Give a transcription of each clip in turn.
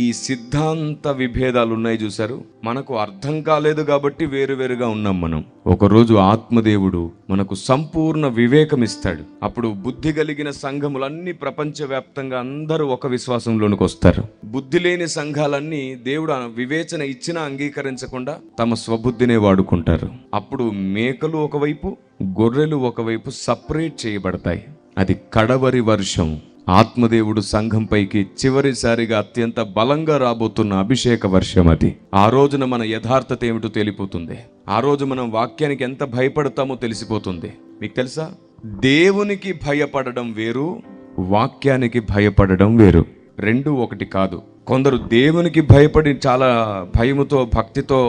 ఈ సిద్ధాంత విభేదాలు ఉన్నాయి చూసారు, మనకు అర్థం కాలేదు కాబట్టి వేరువేరుగా ఉన్నాం మనం. ఒకరోజు ఆత్మదేవుడు మనకు సంపూర్ణ వివేకం ఇస్తాడు. అప్పుడు బుద్ధి కలిగిన సంఘములన్నీ ప్రపంచవ్యాప్తంగా అందరూ ఒక విశ్వాసంలోనికి వస్తారు. బుద్ధి లేని సంఘాలన్నీ దేవుడు వివేచన ఇచ్చినా అంగీకరించకుండా తమ స్వబుద్ధినే వాడుకుంటారు. అప్పుడు మేకలు ఒకవైపు, గొర్రెలు ఒకవైపు సపరేట్ చేయబడతాయి. అది కడవరి వర్షం. ఆత్మదేవుడు సంఘంపైకి చివరిసారిగా అత్యంత బలంగా రాబోతున్న అభిషేక వర్షం అది. ఆ రోజున మన యథార్థత ఏమిటో తెలిపోతుంది. ఆ రోజు మనం వాక్యానికి ఎంత భయపడతామో తెలిసిపోతుంది. మీకు తెలుసా, దేవునికి భయపడడం వేరు, వాక్యానికి భయపడడం వేరు. రెండు ఒకటి కాదు. కొందరు దేవునికి భయపడి చాలా భయముతో భక్తితో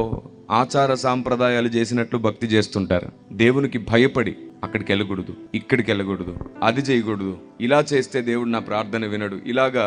ఆచార సాంప్రదాయాలు చేసినట్లు భక్తి చేస్తుంటారు. దేవునికి భయపడి అక్కడికి వెళ్ళకూడదు, ఇక్కడికి వెళ్ళకూడదు, అది చేయకూడదు, ఇలా చేస్తే దేవుడు నా ప్రార్థన వినడు. ఇలాగా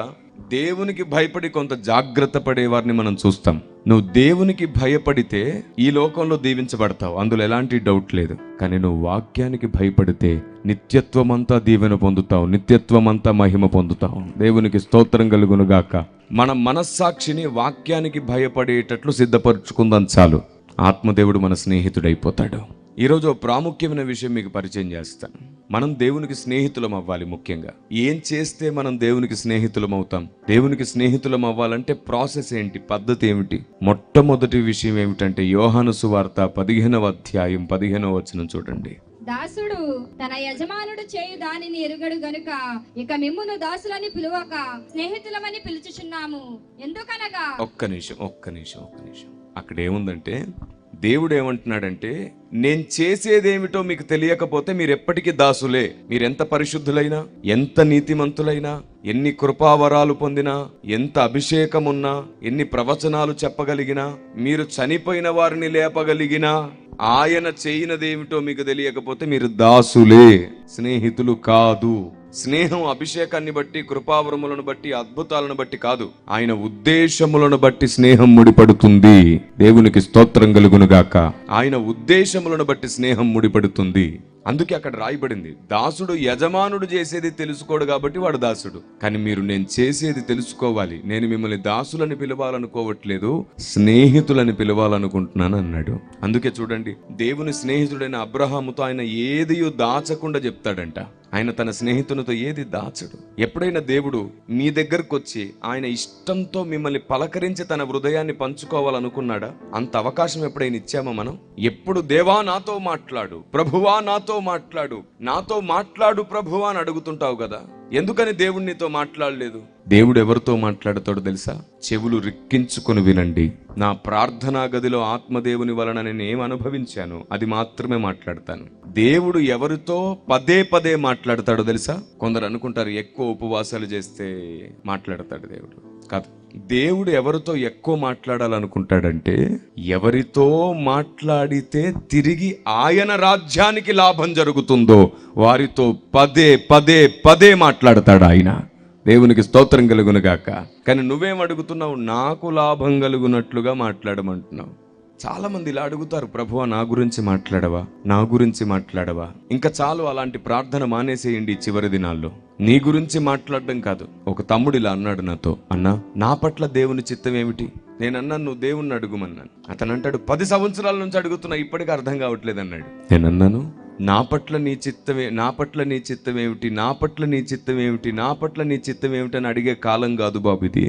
దేవునికి భయపడి కొంత జాగ్రత్త పడే వారిని మనం చూస్తాం. నువ్వు దేవునికి భయపడితే ఈ లోకంలో దీవించబడతావు, అందులో ఎలాంటి డౌట్ లేదు. కానీ నువ్వు వాక్యానికి భయపడితే నిత్యత్వమంతా దీవెన పొందుతావు, నిత్యత్వమంతా మహిమ పొందుతావు. దేవునికి స్తోత్రం కలుగును గాక. మన మనస్సాక్షిని వాక్యానికి భయపడేటట్లు సిద్ధపరచుకుందాం చాలు. ఆత్మదేవుడు మన స్నేహితుడైపోతాడు. ఈరోజు ప్రాముఖ్యమైన విషయం మీకు పరిచయం చేస్తాను. మనం దేవునికి స్నేహితులం అవ్వాలి. ముఖ్యంగా ఏం చేస్తే మనం దేవునికి స్నేహితులం అవుతాం? దేవునికి స్నేహితులం అవ్వాలంటే ప్రాసెస్ ఏంటి, పద్ధతి ఏమిటి? మొట్టమొదటి విషయం ఏమిటంటే యోహాను సువార్త 15వ అధ్యాయం 15వ వచనం చూడండి. దాసుడు తన యజమానుడు చేయు దానిని ఎరుగడు గనుక ఇక మిమ్మును దాసులని పిలువక స్నేహితులమని పిలుచుచున్నాము. ఎందుకనగా ఒక్క నిమిషం అక్కడ ఏముందంటే, దేవుడు ఏమంటున్నాడంటే, నేను చేసేదేమిటో మీకు తెలియకపోతే మీరు ఎప్పటికీ దాసులే. మీరెంత పరిశుద్ధులైనా, ఎంత నీతిమంతులైనా, ఎన్ని కృపావరాలు పొందినా, ఎంత అభిషేకం ఉన్నా, ఎన్ని ప్రవచనాలు చెప్పగలిగినా, మీరు చనిపోయిన వారిని లేపగలిగినా, ఆయన చేయనదేమిటో మీకు తెలియకపోతే మీరు దాసులే, స్నేహితులు కాదు. స్నేహం అభిషేకాన్ని బట్టి, కృపావరములను బట్టి, అద్భుతాలను బట్టి కాదు, ఆయన ఉద్దేశములను బట్టి స్నేహం ముడిపడుతుంది. దేవునికి స్తోత్రం కలుగును గాక. ఆయన ఉద్దేశములను బట్టి స్నేహం ముడిపడుతుంది. అందుకే అక్కడ రాయబడింది, దాసుడు యజమానుడు చేసేది తెలుసుకోడు కాబట్టి వాడు దాసుడు. కానీ మీరు నేను చేసేది తెలుసుకోవాలి. నేను మిమ్మల్ని దాసులని పిలవాలనుకోవట్లేదు, స్నేహితులని పిలవాలనుకుంటున్నాను అన్నాడు. అందుకే చూడండి, దేవుని స్నేహితుడైన అబ్రహాముతో ఆయన ఏదియో దాచకుండా చెప్తాడంట. ఆయన తన స్నేహితునితో ఏది దాచడు. ఎప్పుడైనా దేవుడు మీ దగ్గరకు వచ్చి ఆయన ఇష్టంతో మిమ్మల్ని పలకరించి తన హృదయాన్ని పంచుకోవాలనుకున్నాడా? అంత అవకాశం ఎప్పుడైనా ఇచ్చామా మనం? ఎప్పుడు దేవా నాతో మాట్లాడు, ప్రభువా నాతో మాట్లాడు, నాతో మాట్లాడు ప్రభువా అని అడుగుతుంటావు కదా. ఎందుకని దేవుడు నీతో మాట్లాడలేదు? దేవుడు ఎవరితో మాట్లాడతాడో తెలుసా? చెవులు రిక్కించుకొని వినండి. నా ప్రార్థనా గదిలో ఆత్మదేవుని వలన నేను ఏం అనుభవించాను అది మాత్రమే మాట్లాడతాను. దేవుడు ఎవరితో పదే పదే మాట్లాడతాడో తెలుసా? కొందరు అనుకుంటారు ఎక్కువ ఉపవాసాలు చేస్తే మాట్లాడతాడు దేవుడు. కాదు. దేవుడు ఎవరితో ఎక్కువ మాట్లాడాలనుకుంటాడంటే, ఎవరితో మాట్లాడితే తిరిగి ఆయన రాజ్యానికి లాభం జరుగుతుందో వారితో పదే పదే పదే మాట్లాడతాడు ఆయన. దేవునికి స్తోత్రం కలుగును గాక. కానీ నువ్వేం అడుగుతున్నావు? నాకు లాభం కలుగునట్లుగా మాట్లాడమంటున్నావు. చాలా మంది ఇలా అడుగుతారు, ప్రభువా నా గురించి మాట్లాడవా, నా గురించి మాట్లాడవా. ఇంకా చాలు, అలాంటి ప్రార్థన మానేసేయండి చివరి దినాల్లో. నీ గురించి మాట్లాడడం కాదు. ఒక తమ్ముడు ఇలా అన్నాడు నాతో, అన్నా నా పట్ల దేవుని చిత్తం ఏమిటి? నేనన్నాను నువ్వు దేవుణ్ణి అడుగుమన్నాను. అతను అంటాడు 10 సంవత్సరాల నుంచి అడుగుతున్నా ఇప్పటికీ అర్థం కావట్లేదు అన్నాడు. నేనన్నాను నా పట్ల నీ చిత్తమే, నా పట్ల నీ చిత్తం ఏమిటి, నా పట్ల నీ చిత్తం ఏమిటి, నా పట్ల నీ చిత్తం ఏమిటి అని అడిగే కాలం కాదు బాబు ఇది.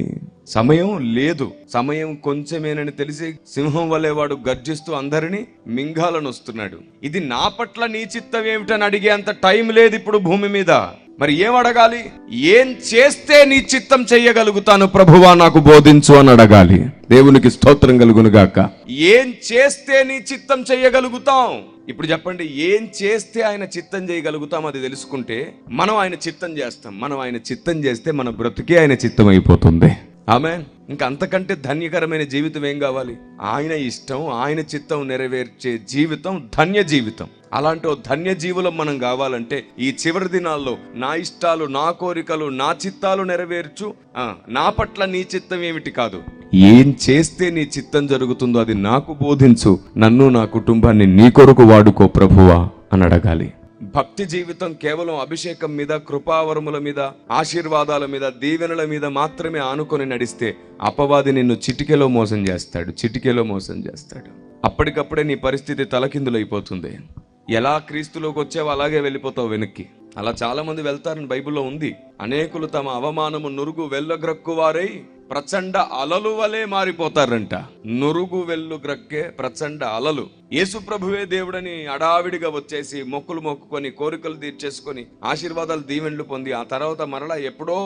సమయం లేదు. సమయం కొంచెమేనని తెలిసి సింహం వలె వాడు గర్జిస్తూ అందరినీ మింగాలని వస్తున్నాడు. ఇది నా పట్ల నీ చిత్తం ఏమిటని అడిగే అంత టైం లేదు ఇప్పుడు భూమి మీద. మరి ఏం అడగాలి? ఏం చేస్తే నీ చిత్తం చెయ్యగలుగుతాను ప్రభువా నాకు బోధించు అని అడగాలి. దేవునికి స్తోత్రం కలుగును గాక. ఏం చేస్తే నీ చిత్తం చెయ్యగలుగుతాం? ఇప్పుడు చెప్పండి, ఏం చేస్తే ఆయన చిత్తం చేయగలుగుతాం అది తెలుసుకుంటే మనం ఆయన చిత్తం చేస్తాం. మనం ఆయన చిత్తం చేస్తే మన బ్రతుకే ఆయన చిత్తం అయిపోతుంది. ఆమేన్. ఇంకా అంతకంటే ధన్యకరమైన జీవితం ఏం కావాలి? ఆయన ఇష్టం, ఆయన చిత్తం నెరవేర్చే జీవితం ధన్య జీవితం. అలాంటి ఓ ధన్య జీవులం మనం కావాలంటే ఈ చివరి దినాల్లో నా ఇష్టాలు, నా కోరికలు, నా చిత్తాలు నెరవేర్చు, నా పట్ల నీ చిత్తం ఏమిటి కాదు, ఏం చేస్తే నీ చిత్తం జరుగుతుందో అది నాకు బోధించు, నన్ను నా కుటుంబాన్ని నీ కొరకు వాడుకో ప్రభువా అని అడగాలి. భక్తి జీవితం కేవలం అభిషేకం మీద, కృపావరముల మీద, ఆశీర్వాదాల మీద, దీవెనల మీద మాత్రమే ఆనుకొని నడిస్తే అపవాది నిన్ను చిటికెలో మోసం చేస్తాడు. అప్పటికప్పుడే నీ పరిస్థితి తలకిందులైపోతుంది. ఎలా క్రీస్తులోకి వచ్చావో అలాగే వెళ్ళిపోతావు వెనక్కి. అలా చాలా మంది వెళ్తారని బైబిల్లో ఉంది. అనేకులు తమ అవమానము నురుగు వెళ్ళగ్రక్కువారై ప్రచండ అలలు వలె మారిపోతారంట. నురుగు వెళ్ళు గ్రక్కే ప్రచండ అలలు. యేసు ప్రభువే దేవుడని అడావిడిగా వచ్చేసి మొక్కులు మొక్కుకొని, కోరికలు తీర్చేసుకొని, ఆశీర్వాదాలు దీవెనలు పొంది, ఆ తర్వాత మరలా ఎప్పుడో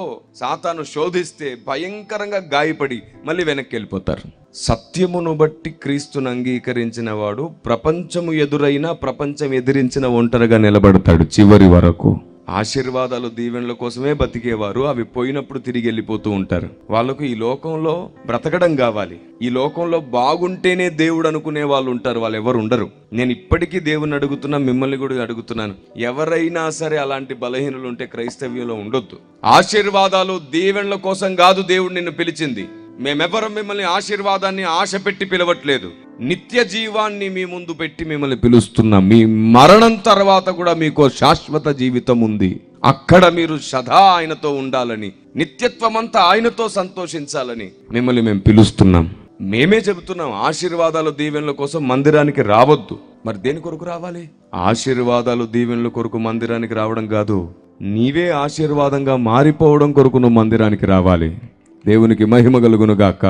సాతాను శోధిస్తే భయంకరంగా గాయపడి మళ్ళీ వెనక్కి వెళ్ళిపోతారు. సత్యమును బట్టి క్రీస్తును అంగీకరించిన వాడు ప్రపంచము ఎదురైనా, ప్రపంచం ఎదిరించిన ఒంటరిగా నిలబడతాడు చివరి వరకు. ఆశీర్వాదాలు దీవెనల కోసమే బతికేవారు అవి పోయినప్పుడు తిరిగి వెళ్ళిపోతూ ఉంటారు. వాళ్ళకు ఈ లోకంలో బ్రతకడం కావాలి, ఈ లోకంలో బాగుంటేనే దేవుడు అనుకునే వాళ్ళు ఉంటారు. వాళ్ళు ఎవరు ఉండరు. నేను ఇప్పటికీ దేవుని అడుగుతున్నా, మిమ్మల్ని కూడా అడుగుతున్నాను, ఎవరైనా సరే అలాంటి బలహీనులు ఉంటే క్రైస్తవ్యంలో ఉండొద్దు. ఆశీర్వాదాలు దీవెనల కోసం కాదు దేవుడు నిన్ను పిలిచింది. మేమెవరం మిమ్మల్ని ఆశీర్వాదాన్ని ఆశ పెట్టి పిలవట్లేదు. నిత్య జీవాన్ని మీ ముందు పెట్టి మిమ్మల్ని పిలుస్తున్నాం. మీ మరణం తర్వాత కూడా మీకు శాశ్వత జీవితం ఉంది. అక్కడ మీరు సదా ఆయనతో ఉండాలని, నిత్యత్వమంతా ఆయనతో సంతోషించాలని మిమ్మల్ని మేము పిలుస్తున్నాం. మేమే చెబుతున్నాం, ఆశీర్వాదాలు దీవెనల కోసం మందిరానికి రావద్దు. మరి దేని కొరకు రావాలి? ఆశీర్వాదాలు దీవెనల కొరకు మందిరానికి రావడం కాదు, నీవే ఆశీర్వాదంగా మారిపోవడం కొరకు నువ్వు మందిరానికి రావాలి. దేవునికి మహిమ కలుగును గాక.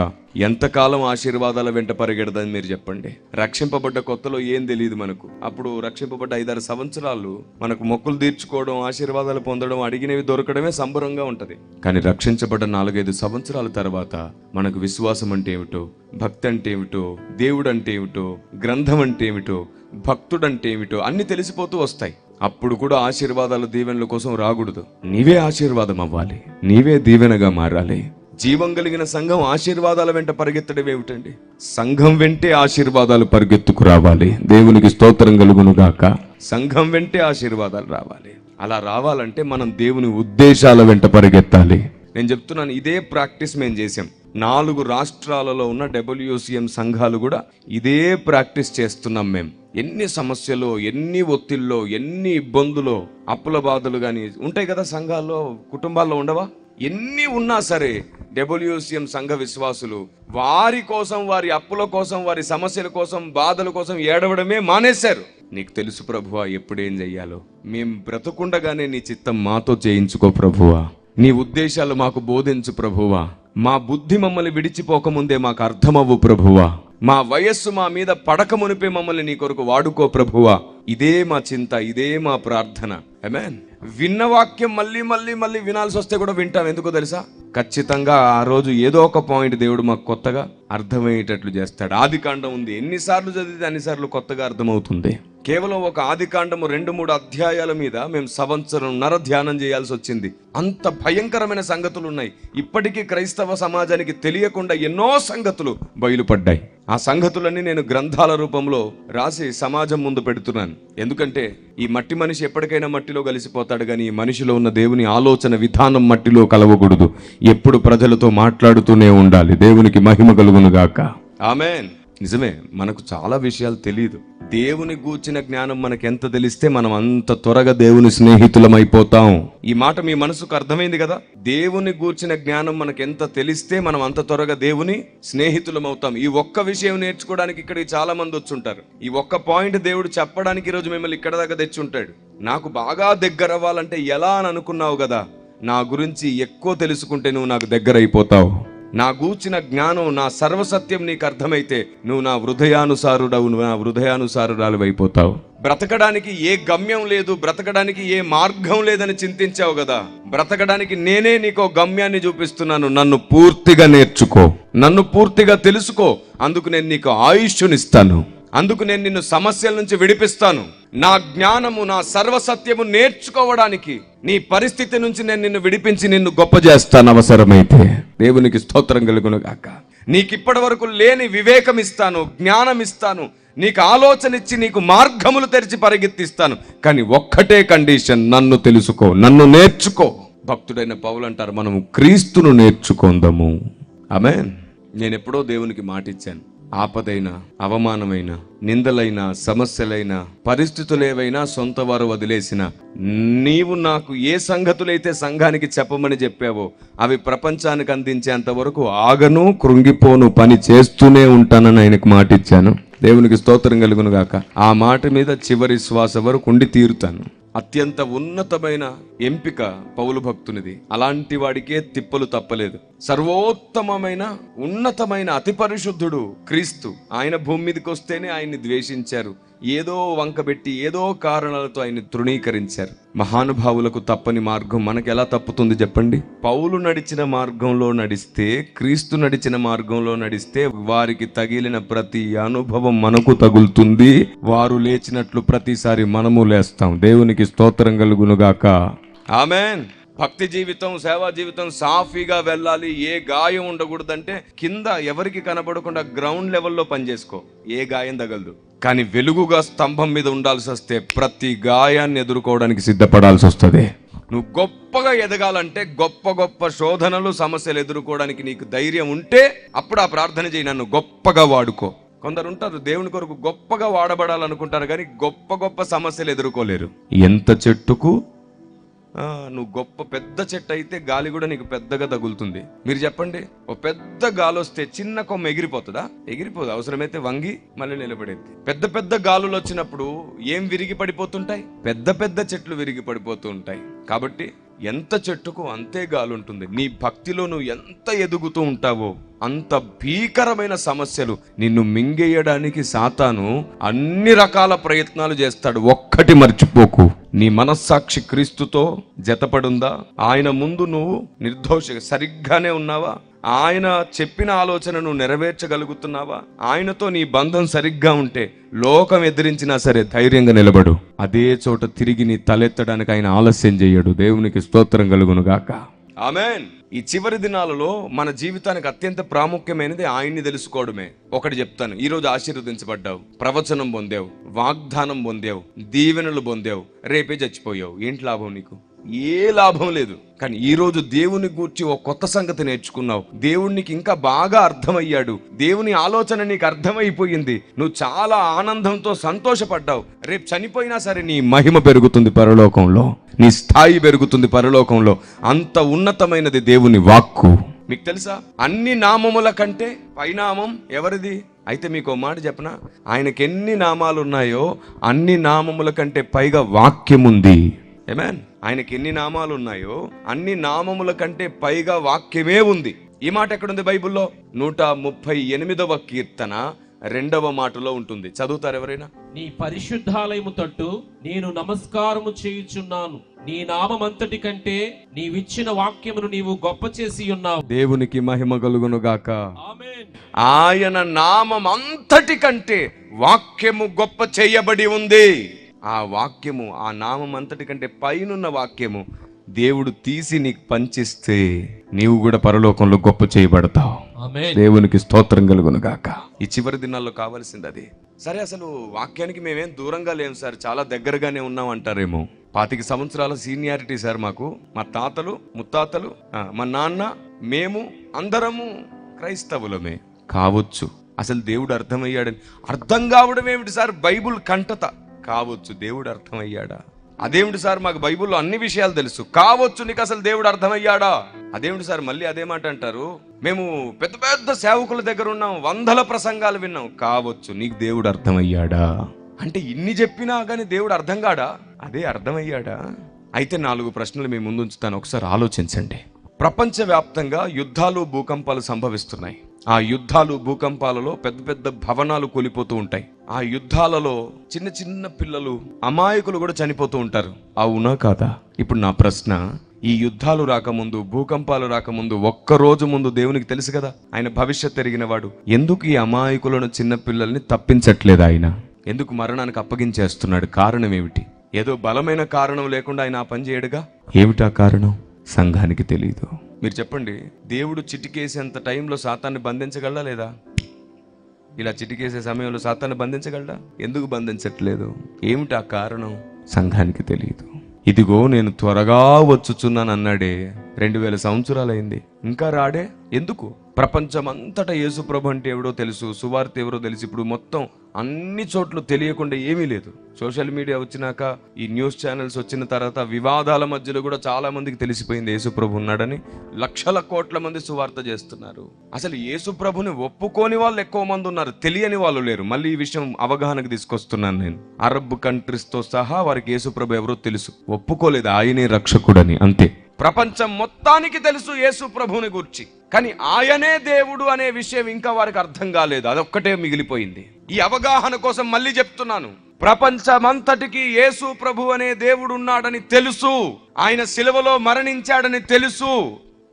ఎంతకాలం ఆశీర్వాదాల వెంట పరిగెడదని మీరు చెప్పండి. రక్షింపబడ్డ కొత్తలో ఏం తెలియదు మనకు. అప్పుడు రక్షింపబడ్డ 5-6 సంవత్సరాలు మనకు మొక్కులు తీర్చుకోవడం, ఆశీర్వాదాలు పొందడం, అడిగినవి దొరకడమే సంబరంగా ఉంటది. కానీ రక్షించబడ్డ 4-5 సంవత్సరాల తర్వాత మనకు విశ్వాసం అంటే ఏమిటో, భక్తి అంటే ఏమిటో, దేవుడు అంటే ఏమిటో, గ్రంథం అంటే ఏమిటో, భక్తుడు అంటే ఏమిటో అన్ని తెలిసిపోతూ వస్తాయి. అప్పుడు కూడా ఆశీర్వాదాలు దీవెనల కోసం రాకూడదు. నీవే ఆశీర్వాదం అవ్వాలి, నీవే దీవెనగా మారాలి. జీవం కలిగిన సంఘం ఆశీర్వాదాల వెంట పరిగెత్తడం ఏమిటండి? సంఘం వెంటే ఆశీర్వాదాలు పరిగెత్తుకు రావాలి. దేవునికి స్తోత్రం కలుగును గాక. సంఘం వెంటే ఆశీర్వాదాలు రావాలి. అలా రావాలంటే మనం దేవుని ఉద్దేశాల వెంట పరిగెత్తాలి. నేను చెప్తున్నాను, ఇదే ప్రాక్టీస్ మేము చేసాం. 4 రాష్ట్రాలలో ఉన్న WCM సంఘాలు కూడా ఇదే ప్రాక్టీస్ చేస్తున్నాం మేము. ఎన్ని సమస్యలు, ఎన్ని ఒత్తిళ్ళలో, ఎన్ని ఇబ్బందులో, అప్పుల బాధలు కానీ ఉంటాయి కదా సంఘాల్లో, కుటుంబాల్లో ఉండవా? ఎన్ని ఉన్నా సరే WCM సంఘ విశ్వాసులు వారి కోసం, వారి అప్పుల కోసం, వారి సమస్యల కోసం, బాధల కోసం ఏడవడమే మానేశారు. నీకు తెలుసు ప్రభువా ఎప్పుడేం చెయ్యాలో. మేం బ్రతుకుండగానే నీ చిత్తం మాతో చేయించుకో ప్రభువా. నీ ఉద్దేశాలు మాకు బోధించు ప్రభువా. మా బుద్ధి మమ్మల్ని విడిచిపోకముందే మాకు అర్థమవ్వు ప్రభువా. మా వయస్సు మా మీద పడక మునిపే మమ్మల్ని నీ కొరకు వాడుకో ప్రభువా. ఇదే మా చింత, ఇదే మా ప్రార్థన. ఆమేన్. విన్న వాక్యం మళ్ళీ మళ్ళీ మళ్ళీ వినాల్సి వస్తే కూడా వింటాం. ఎందుకో తెలుసా? ఖచ్చితంగా ఆ రోజు ఏదో ఒక పాయింట్ దేవుడు మాకు కొత్తగా అర్థమయ్యేటట్లు చేస్తాడు. ఆదికాండం ఉంది, ఎన్నిసార్లు చదివితే అన్నిసార్లు కొత్తగా అర్థమవుతుంది. కేవలం ఒక ఆదికాండము 2-3 అధ్యాయాల మీద మేము 1.5 సంవత్సరం ధ్యానం చేయాల్సి వచ్చింది. అంత భయంకరమైన సంగతులు ఉన్నాయి. ఇప్పటికీ క్రైస్తవ సమాజానికి తెలియకుండా ఎన్నో సంగతులు బయలుపడ్డాయి. ఆ సంగతులన్నీ నేను గ్రంథాల రూపంలో రాసి సమాజం ముందు పెడుతున్నాను. ఎందుకంటే ఈ మట్టి మనిషి ఎప్పటికైనా మట్టిలో కలిసిపోతాడు, కానీ ఈ మనిషిలో ఉన్న దేవుని ఆలోచన విధానం మట్టిలో కలవకూడదు. ఎప్పుడు ప్రజలతో మాట్లాడుతూనే ఉండాలి. దేవునికి మహిమ కలుగును గాక. ఆమేన్. నిజమే, మనకు చాలా విషయాలు తెలియదు. దేవుని గూర్చిన జ్ఞానం మనకు ఎంత తెలిస్తే మనం అంత త్వరగా దేవుని స్నేహితులం అయిపోతాం. ఈ మాట మీ మనసుకు అర్థమైంది కదా? దేవుని గూర్చిన జ్ఞానం మనకు ఎంత తెలిస్తే మనం అంత త్వరగా దేవుని స్నేహితులం అవుతాం. ఈ ఒక్క విషయం నేర్చుకోవడానికి ఇక్కడికి చాలా మంది వచ్చుంటారు. ఈ ఒక్క పాయింట్ దేవుడు చెప్పడానికి ఈరోజు మిమ్మల్ని ఇక్కడ దాకా తెచ్చుంటాడు. నాకు బాగా దగ్గర అవ్వాలంటే ఎలా అని అనుకున్నావు కదా? నా గురించి ఎక్కువ తెలుసుకుంటే నువ్వు నాకు దగ్గర అయిపోతావు. నా గూర్చిన జ్ఞానం, నా సర్వసత్యం నీకు అర్థమైతే నువ్వు నా హృదయానుసారుడవు, నా హృదయానుసారురాలు అయిపోతావు. బ్రతకడానికి ఏ గమ్యం లేదు, బ్రతకడానికి ఏ మార్గం లేదని చింతించావు కదా? బ్రతకడానికి నేనే నీకో గమ్యాన్ని చూపిస్తున్నాను. నన్ను పూర్తిగా నేర్చుకో, నన్ను పూర్తిగా తెలుసుకో. అందుకు నేను నీకు ఆయుష్నిస్తాను. అందుకు నేను నిన్ను సమస్యల నుంచి విడిపిస్తాను. నా జ్ఞానము, నా సర్వసత్యము నేర్చుకోవడానికి నీ పరిస్థితి నుంచి నేను నిన్ను విడిపించి నిన్ను గొప్ప చేస్తాను అవసరమైతే. దేవునికి స్తోత్రం కలుగును గాక. నీకు ఇప్పటి వరకు లేని వివేకం ఇస్తాను, జ్ఞానం ఇస్తాను, నీకు ఆలోచన ఇచ్చి నీకు మార్గములు తెరిచి పరిగెత్తిస్తాను. కానీ ఒక్కటే కండిషన్, నన్ను తెలుసుకో, నన్ను నేర్చుకో. భక్తుడైన పౌలు అంటారు, మనము క్రీస్తును నేర్చుకుందాము. ఆమేన్. నేను ఎప్పుడో దేవునికి మాట ఇచ్చాను, ఆపదైన, అవమానమైన, నిందలైన, సమస్యలైన, పరిస్థితులేవైనా సొంత వారు వదిలేసిన, నీవు నాకు ఏ సంగతులైతే సంఘానికి చెప్పమని చెప్పావో అవి ప్రపంచానికి అందించేంత వరకు ఆగను, కృంగిపోను, పని చేస్తూనే ఉంటానని ఆయనకు మాట ఇచ్చాను. దేవునికి స్తోత్రం కలుగును గాక. ఆ మాట మీద చివరి శ్వాస వరకు ఉండి తీరుతాను. అత్యంత ఉన్నతమైన ఎంపిక పౌలు భక్తునిది. అలాంటి వాడికే తిప్పలు తప్పలేదు. సర్వోత్తమమైన, ఉన్నతమైన, అతి పరిశుద్ధుడు క్రీస్తు. ఆయన భూమి మీదకి వస్తేనే ఆయన్ని ద్వేషించారు. ఏదో వంకబెట్టి, ఏదో కారణాలతో ఆయన్ని తృణీకరించారు. మహానుభావులకు తప్పని మార్గం మనకు ఎలా తప్పుతుంది చెప్పండి? పౌలు నడిచిన మార్గంలో నడిస్తే, క్రీస్తు నడిచిన మార్గంలో నడిస్తే వారికి తగిలిన ప్రతి అనుభవం మనకు తగులుతుంది. వారు లేచినట్లు ప్రతిసారి మనము లేస్తాం. దేవునికి స్తోత్రం కలుగునుగాక. ఆమేన్. భక్తి జీవితం, సేవా జీవితం సాఫీగా వెళ్ళాలి. ఏ గాయం ఉండకూడదంటే కింద ఎవరికి కనబడకుండా గ్రౌండ్ లెవెల్లో పనిచేసుకో, ఏ గాయం తగలదు. కానీ వెలుగుగా స్తంభం మీద ఉండాల్సి వస్తే ప్రతి గాయాన్ని ఎదుర్కోవడానికి సిద్ధపడాల్సి వస్తుంది. నువ్వు గొప్పగా ఎదగాలంటే, గొప్ప గొప్ప శోధనలు, సమస్యలు ఎదుర్కోవడానికి నీకు ధైర్యం ఉంటే అప్పుడు ఆ ప్రార్థన చేయి, నన్ను గొప్పగా వాడుకో. కొందరు ఉంటారు దేవుని కొరకు గొప్పగా వాడబడాలనుకుంటారు కానీ గొప్ప గొప్ప సమస్యలు ఎదుర్కోలేరు. ఎంత చెట్టుకు నువ్వు గొప్ప పెద్ద చెట్టు అయితే గాలి కూడా నీకు పెద్దగా తగులుతుంది. మీరు చెప్పండి, ఓ పెద్ద గాలి వస్తే చిన్న కొమ్మ ఎగిరిపోతుందా? ఎగిరిపోదు. అవసరమైతే వంగి మళ్ళీ నిలబడేది. పెద్ద పెద్ద గాలులు వచ్చినప్పుడు ఏం విరిగి పడిపోతుంటాయి? పెద్ద పెద్ద చెట్లు విరిగి పడిపోతూ ఉంటాయి. కాబట్టి ఎంత చెట్టుకు అంతే గాలి ఉంటుంది. నీ భక్తిలో నువ్వు ఎంత ఎదుగుతూ ఉంటావో అంత భీకరమైన సమస్యలు నిన్ను మింగేయడానికి సాతాను అన్ని రకాల ప్రయత్నాలు చేస్తాడు. ఒక్కటి మర్చిపోకు, నీ మనస్సాక్షి క్రీస్తుతో జతపడుందా? ఆయన ముందు నువ్వు నిర్దోషిగా సరిగ్గానే ఉన్నావా? ఆయన చెప్పిన ఆలోచనను నెరవేర్చగలుగుతున్నావా? ఆయనతో నీ బంధం సరిగ్గా ఉంటే లోకం ఎదిరించినా సరే ధైర్యంగా నిలబడు. అదే చోట తిరిగి నీ తలెత్తడానికి ఆయన ఆలస్యం చేయడు. దేవునికి స్తోత్రం కలుగును గాక. ఆమేన్. ఈ చివరి దినాలలో మన జీవితానికి అత్యంత ప్రాముఖ్యమైనది ఆయన్ని తెలుసుకోవడమే. ఒకటి చెప్తాను, ఈరోజు ఆశీర్వదించబడ్డావు, ప్రవచనం పొందావు, వాగ్దానం పొందావు, దీవెనలు పొందావు, రేపే చచ్చిపోయావు. ఏంటి లాభం నీకు? ఏ లాభం లేదు. కానీ ఈ రోజు దేవుని గూర్చి ఒక కొత్త సంగతి నేర్చుకున్నావు. దేవునికి ఇంకా బాగా అర్థమయ్యాడు. దేవుని ఆలోచన నీకు అర్థమైపోయింది. నువ్వు చాలా ఆనందంతో సంతోషపడ్డావు. రేపు చనిపోయినా సరే నీ మహిమ పెరుగుతుంది పరలోకంలో, నీ స్థాయి పెరుగుతుంది పరలోకంలో. అంత ఉన్నతమైనది దేవుని వాక్కు. మీకు తెలుసా, అన్ని నామముల కంటే పైనామం ఎవరిది? అయితే మీకు మాట చెప్పనా, ఆయనకి ఎన్ని నామాలు ఉన్నాయో అన్ని నామముల కంటే పైగా వాక్యం ఉంది. ఆమేన్. ఆయనకి ఎన్ని నామాలు ఉన్నాయో అన్ని నామముల కంటే పైగా వాక్యమే ఉంది. ఈ మాట ఎక్కడుంది బైబిల్లో? 138వ కీర్తన 2వ మాటలో ఉంటుంది. చదువుతారు ఎవరైనా? నీ పరిశుద్ధాలయము తట్టు నేను నమస్కారము చేయుచున్నాను. నీ నామమంతటి కంటే నీవిచ్చిన వాక్యమును నీవు గొప్ప చేసి ఉన్నావు. దేవునికి మహిమ కలుగును గాక. ఆమేన్. ఆయన నామం అంతటి కంటే వాక్యము గొప్ప చేయబడి ఉంది. ఆ వాక్యము, ఆ నామం అంతటి కంటే పైనున్న వాక్యము దేవుడు తీసి నీకు పంచిస్తే నీవు కూడా పరలోకంలో గొప్ప చేయబడతావు. ఆమేన్. దేవునికి స్తోత్రం కలుగును గాక. ఈ చివరి దినాల్లో కావాల్సింది అది. సరే, అసలు వాక్యానికి మేమేం దూరంగా లేము సార్, చాలా దగ్గరగానే ఉన్నాం అంటారేమో. 25 సంవత్సరాల సీనియారిటీ సార్ మాకు. మా తాతలు, ముత్తాతలు, మా నాన్న, మేము అందరము క్రైస్తవులమే కావచ్చు. అసలు దేవుడు అర్థమయ్యాడని అర్థం కావడం ఏమిటి సార్? బైబుల్ కంటత కావచ్చు. దేవుడు అర్థమయ్యాడా? అదేమిటి సార్, మాకు బైబుల్లో అన్ని విషయాలు తెలుసు కావచ్చు. నీకు అసలు దేవుడు అర్థమయ్యాడా? అదేమిటి సార్, మళ్ళీ అదే మాట అంటారు. మేము పెద్ద పెద్ద సేవకుల దగ్గర ఉన్నాం, 100 ప్రసంగాలు విన్నాం కావచ్చు. నీకు దేవుడు అర్థమయ్యాడా? అంటే ఇన్ని చెప్పినా కానీ దేవుడు అర్థం కాడా? అదే అర్థమయ్యాడా? అయితే 4 ప్రశ్నలు మీ ముందు ఉంచుతాను, ఒకసారి ఆలోచించండి. ప్రపంచవ్యాప్తంగా యుద్ధాలు, భూకంపాలు సంభవిస్తున్నాయి. ఆ యుద్ధాలు, భూకంపాలలో పెద్ద పెద్ద భవనాలు కూలిపోతూ ఉంటాయి. ఆ యుద్ధాలలో చిన్న చిన్న పిల్లలు, అమాయకులు కూడా చనిపోతూ ఉంటారు. అవునా కాదా? ఇప్పుడు నా ప్రశ్న, ఈ యుద్ధాలు రాకముందు, భూకంపాలు రాకముందు, ఒక్కరోజు ముందు దేవునికి తెలుసు కదా, ఆయన భవిష్యత్ ఎరిగిన వాడు. ఎందుకు ఈ అమాయకులను, చిన్న పిల్లల్ని తప్పించట్లేదు? ఆయన ఎందుకు మరణానికి అప్పగించేస్తున్నాడు? కారణం ఏమిటి? ఏదో బలమైన కారణం లేకుండా ఆయన ఆ పని చేయడుగా. ఏమిటా కారణం? సంఘానికి తెలియదు. మీరు చెప్పండి, దేవుడు చిటికేసేంత టైంలో సాతాన్ని బంధించగలడా లేదా? ఇలా చిటికేసే సమయంలో సాతాన్ని బంధించగలడా? ఎందుకు బంధించట్లేదు? ఏమిటా కారణం? సంఘానికి తెలియదు. ఇదిగో నేను త్వరగా వచ్చుచున్నాను అన్నాడే. 2000 సంవత్సరాలైంది, ఇంకా రాడే. ఎందుకు? ప్రపంచమంతటా యేసు ప్రభు అంటే ఎవడో తెలుసు, సువార్త ఎవరో తెలుసు. ఇప్పుడు మొత్తం అన్ని చోట్ల తెలియకుండా ఏమీ లేదు. సోషల్ మీడియా వచ్చినాక, ఈ న్యూస్ ఛానల్స్ వచ్చిన తర్వాత వివాదాల మధ్యలో కూడా చాలా మందికి తెలిసిపోయింది యేసు ప్రభు ఉన్నాడని. లక్షల కోట్ల మంది సువార్త చేస్తున్నారు. అసలు యేసు ప్రభుని ఒప్పుకోని వాళ్ళు ఎక్కువ మంది ఉన్నారు, తెలియని వాళ్ళు లేరు. మళ్ళీ ఈ విషయం అవగాహనకు తీసుకొస్తున్నాను నేను. అరబ్ కంట్రీస్ తో సహా వారికి యేసు ప్రభు ఎవరో తెలుసు, ఒప్పుకోలేదు ఆయనే రక్షకుడని, అంతే. ప్రపంచం మొత్తానికి తెలుసు యేసు ప్రభుని గురించి, కానీ ఆయనే దేవుడు అనే విషయం ఇంకా వారికి అర్థం కాలేదు. అదొక్కటే మిగిలిపోయింది. ఈ అవగాహన కోసం మళ్ళీ చెప్తున్నాను, ప్రపంచమంతటికి యేసు ప్రభు అనే దేవుడు ఉన్నాడని తెలుసు, ఆయన సిలువలో మరణించాడని తెలుసు,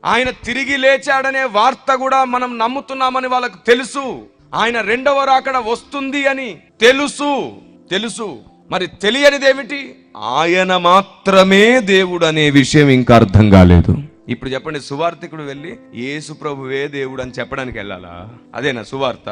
ఆయన తిరిగి లేచాడనే వార్త కూడా మనం నమ్ముతున్నామని వాళ్ళకు తెలుసు, ఆయన రెండవ రాకడ వస్తుంది అని తెలుసు. మరి తెలియనిదేమిటి? ఆయన మాత్రమే దేవుడు అనే విషయం ఇంకా అర్థం కాలేదు. ఇప్పుడు చెప్పండి, సువార్తికుడు వెళ్ళి యేసు ప్రభువే దేవుడు అని చెప్పడానికి వెళ్ళాలా? అదేనా సువార్త?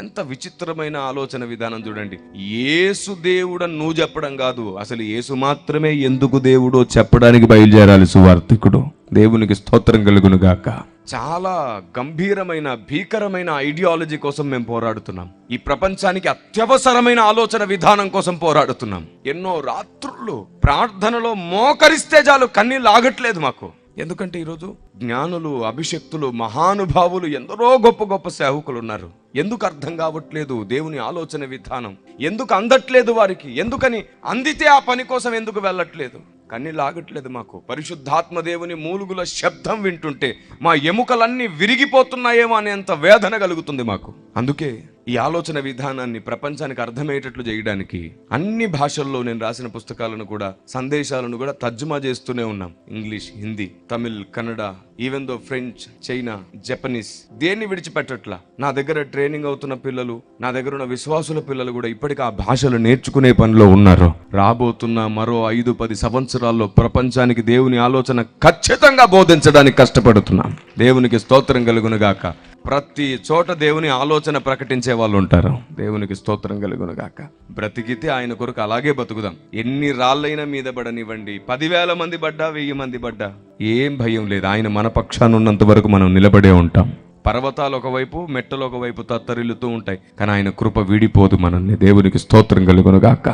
ఎంత విచిత్రమైన ఆలోచన విధానం చూడండి. యేసు దేవుడు అని నువ్వు చెప్పడం కాదు, అసలు యేసు మాత్రమే ఎందుకు దేవుడో చెప్పడానికి బయలుదేరాలి సువార్తికుడు. దేవునికి స్తోత్రం కలుగును గాక. చాలా గంభీరమైన భీకరమైన ఐడియాలజీ కోసం మేము పోరాడుతున్నాం. ఈ ప్రపంచానికి అత్యవసరమైన ఆలోచన విధానం కోసం పోరాడుతున్నాం. ఎన్నో రాత్రులు ప్రార్థనలో మోకరిస్తే చాలు కన్నీళ్ళు ఆగట్లేదు మాకు. ఎందుకంటే ఈరోజు జ్ఞానులు, అభిషక్తులు, మహానుభావులు, ఎందరో గొప్ప గొప్ప సేవకులు ఉన్నారు. ఎందుకు అర్థం కావట్లేదు దేవుని ఆలోచన విధానం? ఎందుకు అందట్లేదు వారికి? ఎందుకని అందితే ఆ పని కోసం ఎందుకు వెళ్ళట్లేదు? కన్నీళ్ళు ఆగట్లేదు మాకు. పరిశుద్ధాత్మ దేవుని మూలుగుల శబ్దం వింటుంటే మా ఎముకలన్నీ విరిగిపోతున్నాయేమో అనేంత వేదన కలుగుతుంది మాకు. అందుకే ఈ ఆలోచన విధానాన్ని ప్రపంచానికి అర్థమయ్యేటట్లు చేయడానికి అన్ని భాషల్లో నేను రాసిన పుస్తకాలను కూడా, సందేశాలను కూడా తర్జుమా చేస్తూనే ఉన్నాం. English, Hindi, Tamil, Kannada, even though French, China, Japanese, దేన్ని విడిచిపెట్టట్లా. నా దగ్గర ట్రైనింగ్ అవుతున్న పిల్లలు, నా దగ్గర ఉన్న విశ్వాసుల పిల్లలు కూడా ఇప్పటికీ ఆ భాషలు నేర్చుకునే పనిలో ఉన్నారు. రాబోతున్న మరో 5-10 సంవత్సరాల్లో ప్రపంచానికి దేవుని ఆలోచన ఖచ్చితంగా బోధించడానికి కష్టపడుతున్నాం. దేవునికి స్తోత్రం కలుగును గాక. ప్రతి చోట దేవుని ఆలోచన ప్రకటించే వాళ్ళు ఉంటారు. దేవునికి స్తోత్రం కలుగును గాక. బ్రతికితే ఆయన కొరకు అలాగే బతుకుదాం. ఎన్ని రాళ్ళైనా మీద పడనివ్వండి, 10,000 మంది పడ్డా, 1000 మంది పడ్డా ఏం భయం లేదు. ఆయన మన పక్షాన ఉన్నంత వరకు మనం నిలబడే ఉంటాం. పర్వతాలు ఒకవైపు, మెట్టలు ఒకవైపు తత్తరిల్లుతూ ఉంటాయి, కానీ ఆయన కృప వీడిపోదు మనల్ని. దేవునికి స్తోత్రం కలుగును గాక.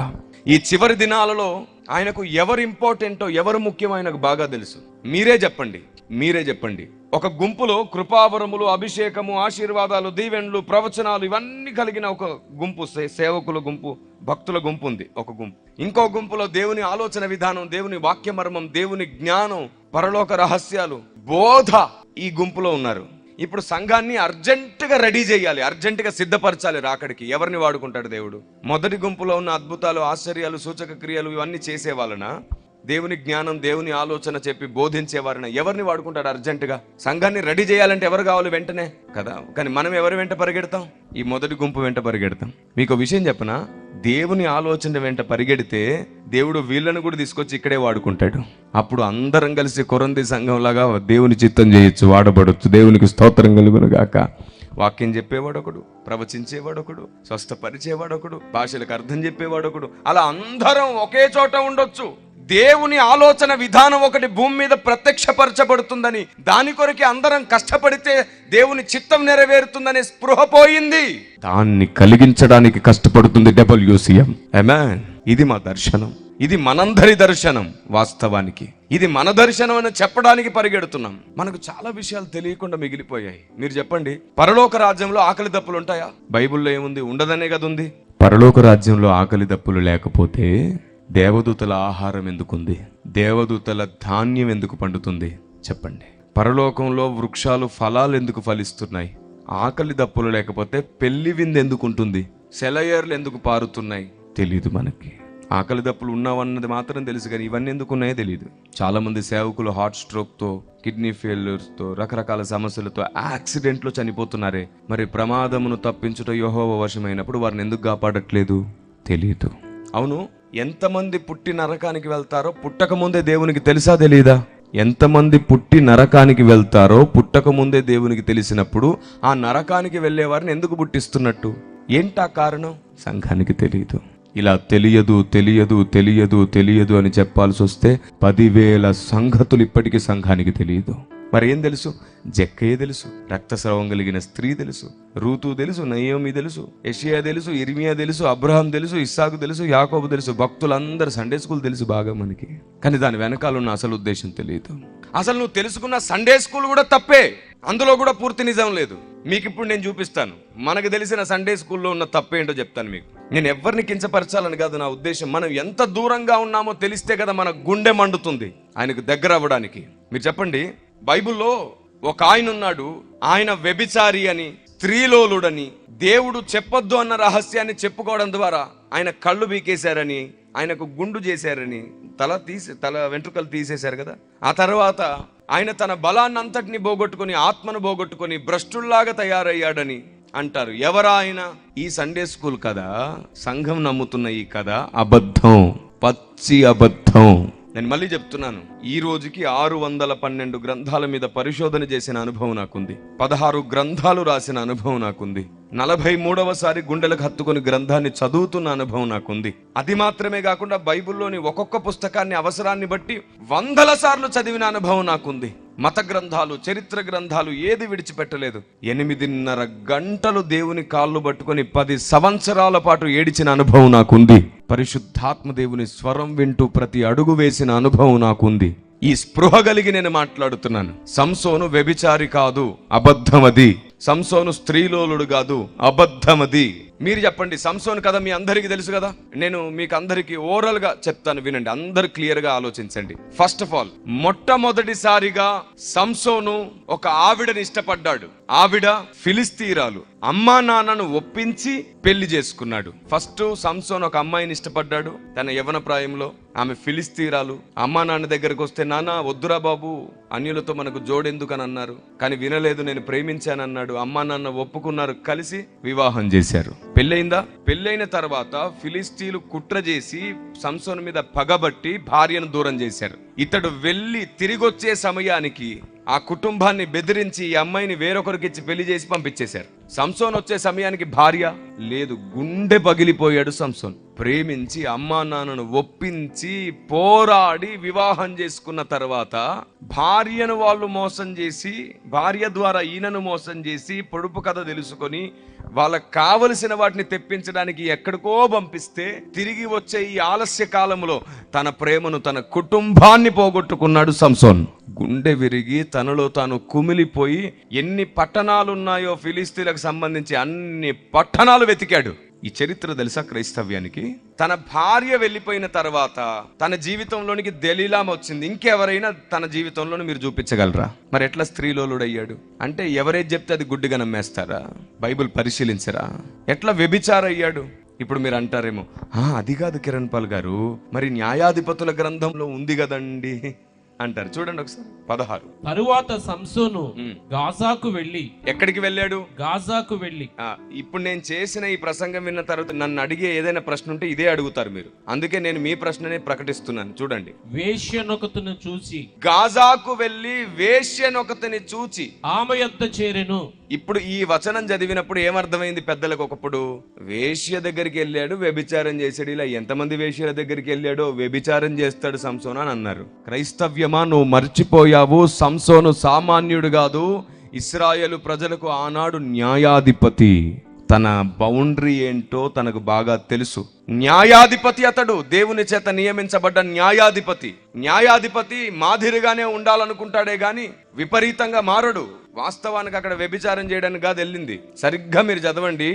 ఈ చివరి దినాలలో ఆయనకు ఎవరు ఇంపార్టెంటో, ఎవరు ముఖ్యం ఆయనకు బాగా తెలుసు. మీరే చెప్పండి. ఒక గుంపులో కృపావరములు, అభిషేకము, ఆశీర్వాదాలు, దీవెన్లు, ప్రవచనాలు ఇవన్నీ కలిగిన ఒక గుంపు, సేవకుల గుంపు, భక్తుల గుంపు ఉంది ఒక గుంపు. ఇంకో గుంపులో దేవుని ఆలోచన విధానం, దేవుని వాక్యమర్మం, దేవుని జ్ఞానం, పరలోక రహస్యాలు, బోధ, ఈ గుంపులో ఉన్నారు. ఇప్పుడు సంఘాన్ని అర్జెంటుగా రెడీ చేయాలి, అర్జెంటుగా సిద్ధపరచాలి రాకడికి. ఎవరిని వాడుకుంటాడు దేవుడు? మొదటి గుంపులో ఉన్న అద్భుతాలు, ఆశ్చర్యాలు, సూచక క్రియలు ఇవన్నీ చేసే వాళ్ళన, దేవుని జ్ఞానం, దేవుని ఆలోచన చెప్పి బోధించేవారిన ఎవరిని వాడుకుంటాడు అర్జెంటుగా? సంఘాన్ని రెడీ చేయాలంటే ఎవరు కావాలి? వెంటనే కదా. కానీ మనం ఎవరి వెంట పరిగెడతాం? ఈ మొదటి గుంపు వెంట పరిగెడతాం. మీకు విషయం చెప్పనా, దేవుని ఆలోచన వెంట పరిగెడితే దేవుడు వీళ్ళను కూడా తీసుకొచ్చి ఇక్కడే వాడుకుంటాడు. అప్పుడు అందరం కలిసి కొరంది సంఘంలాగా దేవుని చిత్తం చేయొచ్చు, వాడబడొచ్చు. దేవునికి స్తోత్రం కలుగును గాక. వాక్యం చెప్పేవాడొకడు, ప్రవచించేవాడొకడు, స్వస్థపరిచేవాడొకడు, భాషలకు అర్థం చెప్పేవాడొకడు, అలా అందరం ఒకే చోట ఉండొచ్చు. దేవుని ఆలోచన విధానం ఒకటి భూమి మీద ప్రత్యక్షపరచబడుతుందని, దాని కొరకే అందరం కష్టపడితే దేవుని చిత్తం నెరవేరుతుందనే స్పృహ పోయింది. దాన్ని కలిగించడానికి కష్టపడుతుంది WCM. ఆమేన్. ఇది మా దర్శనం, ఇది మనందరి దర్శనం. వాస్తవానికి ఇది మన దర్శనం అని చెప్పడానికి పరిగెడుతున్నాం. మనకు చాలా విషయాలు తెలియకుండా మిగిలిపోయాయి. మీరు చెప్పండి, పరలోక రాజ్యంలో ఆకలి దప్పులు ఉంటాయా? బైబిల్లో ఏముంది? ఉండదనే కదా ఉంది. పరలోక రాజ్యంలో ఆకలి దప్పులు లేకపోతే దేవదూతల ఆహారం ఎందుకుంది? దేవదూతల ధాన్యం ఎందుకు పండుతుంది? చెప్పండి. పరలోకంలో వృక్షాలు, ఫలాలు ఎందుకు ఫలిస్తున్నాయి? ఆకలి దప్పులు లేకపోతే పెళ్లి విందు ఎందుకు ఉంటుంది? సెలయేర్లు ఎందుకు పారుతున్నాయి? తెలీదు మనకి. ఆకలి దప్పులు ఉన్నావన్నది మాత్రం తెలుసు, కానీ ఇవన్నీ ఎందుకు ఉన్నాయో తెలియదు. చాలా మంది సేవకులు హార్ట్ స్ట్రోక్తో, కిడ్నీ ఫెయిల్యూర్స్తో, రకరకాల సమస్యలతో, యాక్సిడెంట్లో చనిపోతున్నారే. మరి ప్రమాదమును తప్పించుట యెహోవా వశమైనప్పుడు వారిని ఎందుకు కాపాడట్లేదు? తెలియదు. అవును, ఎంతమంది పుట్టి నరకానికి వెళ్తారో పుట్టక ముందే దేవునికి తెలుసా తెలీదా? ఎంతమంది పుట్టి నరకానికి వెళ్తారో పుట్టక ముందే దేవునికి తెలిసినప్పుడు ఆ నరకానికి వెళ్ళే వారిని ఎందుకు పుట్టిస్తున్నట్టు? ఏంటా కారణం? సంఘానికి తెలియదు. ఇలా తెలియదు తెలియదు తెలియదు తెలియదు అని చెప్పాల్సి వస్తే 10,000 సంగతులు ఇప్పటికీ సంఘానికి తెలియదు. మరి ఏం తెలుసు? జక్కయ్య తెలుసు, రక్తస్రావం కలిగిన స్త్రీ తెలుసు, రూతు తెలుసు, నయోమి తెలుసు, యెషయా తెలుసు, ఇర్మియా తెలుసు, అబ్రహాం తెలుసు, ఇస్సాకు తెలుసు, యాకోబు తెలుసు. భక్తులందరూ సండే స్కూల్ తెలుసు బాగా మనకి, కానీ దాని వెనకాల ఉన్న అసలు ఉద్దేశం తెలియదు. అసలు నువ్వు తెలుసుకున్న సండే స్కూల్ కూడా తప్పే, అందులో కూడా పూర్తి నిజం లేదు. మీకు ఇప్పుడు నేను చూపిస్తాను. మనకు తెలిసిన సండే స్కూల్లో ఉన్న తప్పేంటో చెప్తాను మీకు. నేను ఎవరిని కించపరచాలని కాదు నా ఉద్దేశం. మనం ఎంత దూరంగా ఉన్నామో తెలిస్తే కదా మన గుండె మండుతుంది ఆయనకు దగ్గర అవ్వడానికి. మీరు చెప్పండి, బైబిల్లో ఒక ఆయన ఉన్నాడు, ఆయన వ్యభిచారి అని, స్త్రీలోలుడని, దేవుడు చెప్పొద్దు అన్న రహస్యాన్ని చెప్పుకోవడం ద్వారా ఆయన కళ్ళు బీకేశారని, ఆయనకు గుండు చేశారని, తల వెంట్రుకలు తీసేశారు కదా. ఆ తర్వాత ఆయన తన బలాన్ని అంతటిని పోగొట్టుకొని, ఆత్మను పోగొట్టుకొని భ్రష్టుల్లాగా తయారయ్యాడని అంటారు. ఎవరా ఆయన? ఈ సండే స్కూల్ కదా, సంఘం నమ్ముతున్న ఈ కథ అబద్ధం, పచ్చి అబద్ధం. నేను మళ్ళీ చెప్తున్నాను, ఈ రోజుకి 612 గ్రంథాల మీద పరిశోధన చేసిన అనుభవం నాకుంది. 16 గ్రంథాలు రాసిన అనుభవం నాకుంది. 43వసారి గుండెలకు హత్తుకొని గ్రంథాన్ని చదువుతున్న అనుభవం నాకుంది. అది మాత్రమే కాకుండా బైబిల్లోని ఒక్కొక్క పుస్తకాన్ని అవసరాన్ని బట్టి 100 సార్లు చదివిన అనుభవం నాకుంది. మత గ్రంథాలు, చరిత్ర గ్రంథాలు ఏది విడిచిపెట్టలేదు. 8.5 గంటలు దేవుని కాళ్ళు పట్టుకొని 10 సంవత్సరాల పాటు ఏడిచిన అనుభవం నాకుంది. పరిశుద్ధాత్మ దేవుని స్వరం వింటూ ప్రతి అడుగు వేసిన అనుభవం నాకుంది. ఈ స్పృహ కలిగి నేను మాట్లాడుతున్నాను. సంసోను వ్యభిచారి కాదు, అబద్ధమది. సంసోను స్త్రీలోలుడు కాదు, అబద్ధమది. మీరు చెప్పండి, సంసోను కదా మీ అందరికీ తెలుసు కదా. నేను మీకు అందరికీ ఓరల్ గా చెప్తాను, వినండి, అందరు క్లియర్ గా ఆలోచించండి. ఫస్ట్ ఆఫ్ ఆల్, మొట్టమొదటిసారిగా సంసోను ఒక ఆవిడని ఇష్టపడ్డాడు. ఆవిడ ఫిలిస్తీరాలు. అమ్మా నాన్నను ఒప్పించి పెళ్లి చేసుకున్నాడు. ఫస్ట్ సంసోను ఒక అమ్మాయిని ఇష్టపడ్డాడు తన యవ్వన ప్రాయంలో. ఆమె ఫిలిస్తీరాలు. అమ్మా నాన్న దగ్గరకు వస్తే, నాన్న వద్దురా బాబు, అన్యులతో మనకు జోడెందుకని అన్నారు. కానీ వినలేదు, నేను ప్రేమించానన్నాడు. అమ్మా నాన్న ఒప్పుకున్నారు, కలిసి వివాహం చేశారు. పెళ్ళయిందా? పెళ్ళైన తర్వాత ఫిలిస్తీన్లు కుట్ర చేసి సంసోను మీద పగబట్టి భార్యను దూరం చేశారు. ఇతడు వెళ్ళి తిరిగొచ్చే సమయానికి ఆ కుటుంబాన్ని బెదిరించి ఈ అమ్మాయిని వేరొకరికి ఇచ్చి పెళ్లి చేసి పంపించేశారు. సంసోన్ వచ్చే సమయానికి భార్య లేదు. గుండె పగిలిపోయాడు సంసోన్. ప్రేమించి అమ్మా నాన్నను ఒప్పించి పోరాడి వివాహం చేసుకున్న తర్వాత భార్యను వాళ్ళు మోసం చేసి, భార్య ద్వారా ఈయనను మోసం చేసి, పొడుపు కథ తెలుసుకొని వాళ్ళకు కావలసిన వాటిని తెప్పించడానికి ఎక్కడికో పంపిస్తే, తిరిగి వచ్చే ఈ ఆలస్య కాలంలో తన ప్రేమను, తన కుటుంబాన్ని పోగొట్టుకున్నాడు సంసోన్. గుండె విరిగి తనలో తాను కుమిలిపోయి ఎన్ని పట్టణాలు ఉన్నాయో ఫిలిస్తీన్లకు సంబంధించి అన్ని పట్టణాలు వెతికాడు. ఈ చరిత్ర తెలుసా క్రైస్తవ్యానికి? తన భార్య వెళ్ళిపోయిన తర్వాత తన జీవితంలోనికి దెలీలా వచ్చింది. ఇంకెవరైనా తన జీవితంలో మీరు చూపించగలరా? మరి ఎట్లా స్త్రీలోలుడయ్యాడు అంటే ఎవరైతే చెప్తే అది గుడ్డిగా నమ్మేస్తారా? బైబిల్ పరిశీలించరా? ఎట్లా వ్యభిచారయ్యాడు? ఇప్పుడు మీరు అంటారేమో, అది కాదు కిరణ్ పాల్ గారు, మరి న్యాయాధిపతుల గ్రంథంలో ఉంది కదండి అంటారు. చూడండి ఒకసారి 16. తరువాత సంసోను గాజాకు వెళ్ళి. ఎక్కడికి వెళ్ళాడు? గాజాకు వెళ్ళి. ఇప్పుడు నేను చేసిన ఈ ప్రసంగం విన్న తర్వాత నన్ను అడిగే ఏదైనా ప్రశ్న ఉంటే ఇదే అడుగుతారు మీరు. అందుకే నేను మీ ప్రశ్ననే ప్రకటిస్తున్నాను. చూడండి, వేశ్యనొకతిని చూచి. గాజాకు వెళ్ళి వేశ్యనొకతిని చూచి ఆమె యొద్ద చేరెను. ఇప్పుడు ఈ వచనం చదివినప్పుడు ఏమర్థమైంది పెద్దలకు? ఒకప్పుడు వేశ్య దగ్గరికి వెళ్ళాడు, వ్యభిచారం చేశాడు. ఇలా ఎంతమంది వేశ్యల దగ్గరికి వెళ్ళాడో వ్యభిచారం చేస్తాడు సంసోను అని అన్నారు. క్రైస్తవ్యమా, నువ్వు మర్చిపోయావు. సంసోను సామాన్యుడు కాదు. ఇశ్రాయేలు ప్రజలకు ఆనాడు న్యాయాధిపతి. తన బౌండరీ ఏంటో తనకు బాగా తెలుసు. న్యాయాధిపతి అతడు, దేవుని చేత నియమించబడ్డ న్యాయాధిపతి. న్యాయాధిపతి మాదిరిగానే ఉండాలనుకుంటాడే గాని విపరీతంగా మారడు. వాస్తవానికి అక్కడ వ్యభిచారం చేయడానికి కాదు వెళ్ళింది. సరిగ్గా మీరు చదవండి.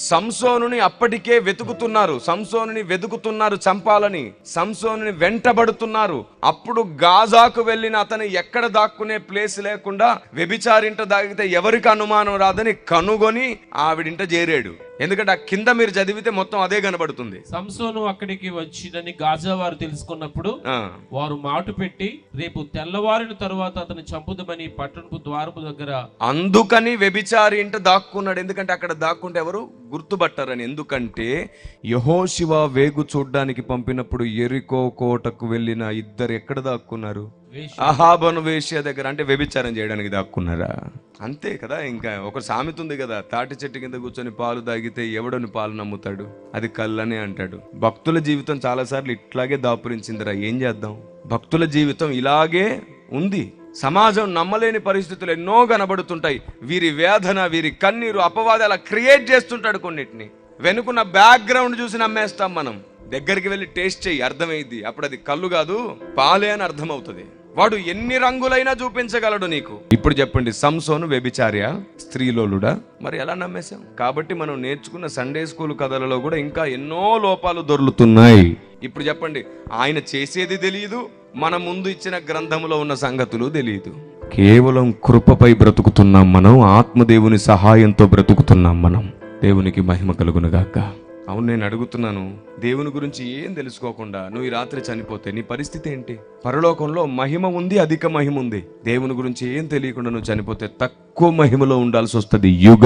సంసోనుని అప్పటికే వెతుకుతున్నారు. సంసోనుని వెతుకుతున్నారు చంపాలని. సంసోనుని వెంటబడుతున్నారు. అప్పుడు గాజాకు వెళ్ళిన అతను ఎక్కడ దాక్కునే ప్లేస్ లేకుండా వ్యభిచారింట దాగితే ఎవరికి అనుమానం రాదని కనుగొని ఆవిడింట చేరాడు. ఎందుకంటే ఆ కింద మీరు చదివితే మొత్తం అదే కనబడుతుంది. సంసోను అక్కడికి వచ్చిందని గాజా వారు తెలుసుకున్నప్పుడు వారు మాట పెట్టి, రేపు తెల్లవారిన తరువాత అతను చంపుదమని పట్టణపు ద్వారపు దగ్గర. అందుకని వ్యభిచారి ఇంట దాక్కున్నాడు. ఎందుకంటే అక్కడ దాక్కుంటే ఎవరు గుర్తుపట్టారని. ఎందుకంటే యెహోషువ వేగు చూడ్డానికి పంపినప్పుడు ఎరికో కోటకు వెళ్ళిన ఇద్దరు ఎక్కడ దాక్కున్నారు? అహాబను వేశ్య దగ్గర అంటే వ్యభిచారం చేయడానికి దాక్కున్నారా? అంతే కదా. ఇంకా ఒక సామెత ఉంది కదా, తాటి చెట్టు కింద కూర్చొని పాలు తాగితే ఎవడని పాలు నమ్ముతాడు, అది కళ్ళనే అంటాడు. భక్తుల జీవితం చాలాసార్లు ఇట్లాగే దాపురించిందిరా. ఏం చేద్దాం, భక్తుల జీవితం ఇలాగే ఉంది. సమాజం నమ్మలేని పరిస్థితులు ఎన్నో కనబడుతుంటాయి. వీరి వేదన, వీరి కన్నీరు, అపవాది అలా క్రియేట్ చేస్తుంటాడు. కొన్నిటిని వెనుకున్న బ్యాక్గ్రౌండ్ చూసి నమ్మేస్తాం మనం. దగ్గరికి వెళ్ళి టేస్ట్ చెయ్యి, అర్థమైంది. అప్పుడు అది కళ్ళు కాదు పాలే అని అర్థమవుతుంది. వాడు ఎన్ని రంగులైనా చూపించగలడు నీకు. ఇప్పుడు చెప్పండి, సంసోను వ్యభిచార్య, స్త్రీలోలుడా? మరి ఎలా నమ్మేశాం? కాబట్టి మనం నేర్చుకున్న సండే స్కూల్ కథలలో కూడా ఇంకా ఎన్నో లోపాలు దొర్లుతున్నాయి. ఇప్పుడు చెప్పండి, ఆయన చేసేది తెలియదు, మన ముందు ఇచ్చిన గ్రంథంలో ఉన్న సంగతులు తెలియదు. కేవలం కృపపై బ్రతుకుతున్నాం మనం, ఆత్మదేవుని సహాయంతో బ్రతుకుతున్నాం మనం. దేవునికి మహిమ కలుగునుగాక. అవును, నేను అడుగుతున్నాను, దేవుని గురించి ఏం తెలుసుకోకుండా నువ్వు ఈ రాత్రి చనిపోతే నీ పరిస్థితి ఏంటి? పరలోకంలో మహిమ ఉంది, అధిక మహిమ ఉంది. దేవుని గురించి ఏం తెలియకుండా నువ్వు చనిపోతే తక్కువ మహిమలో ఉండాల్సి వస్తుంది. యుగ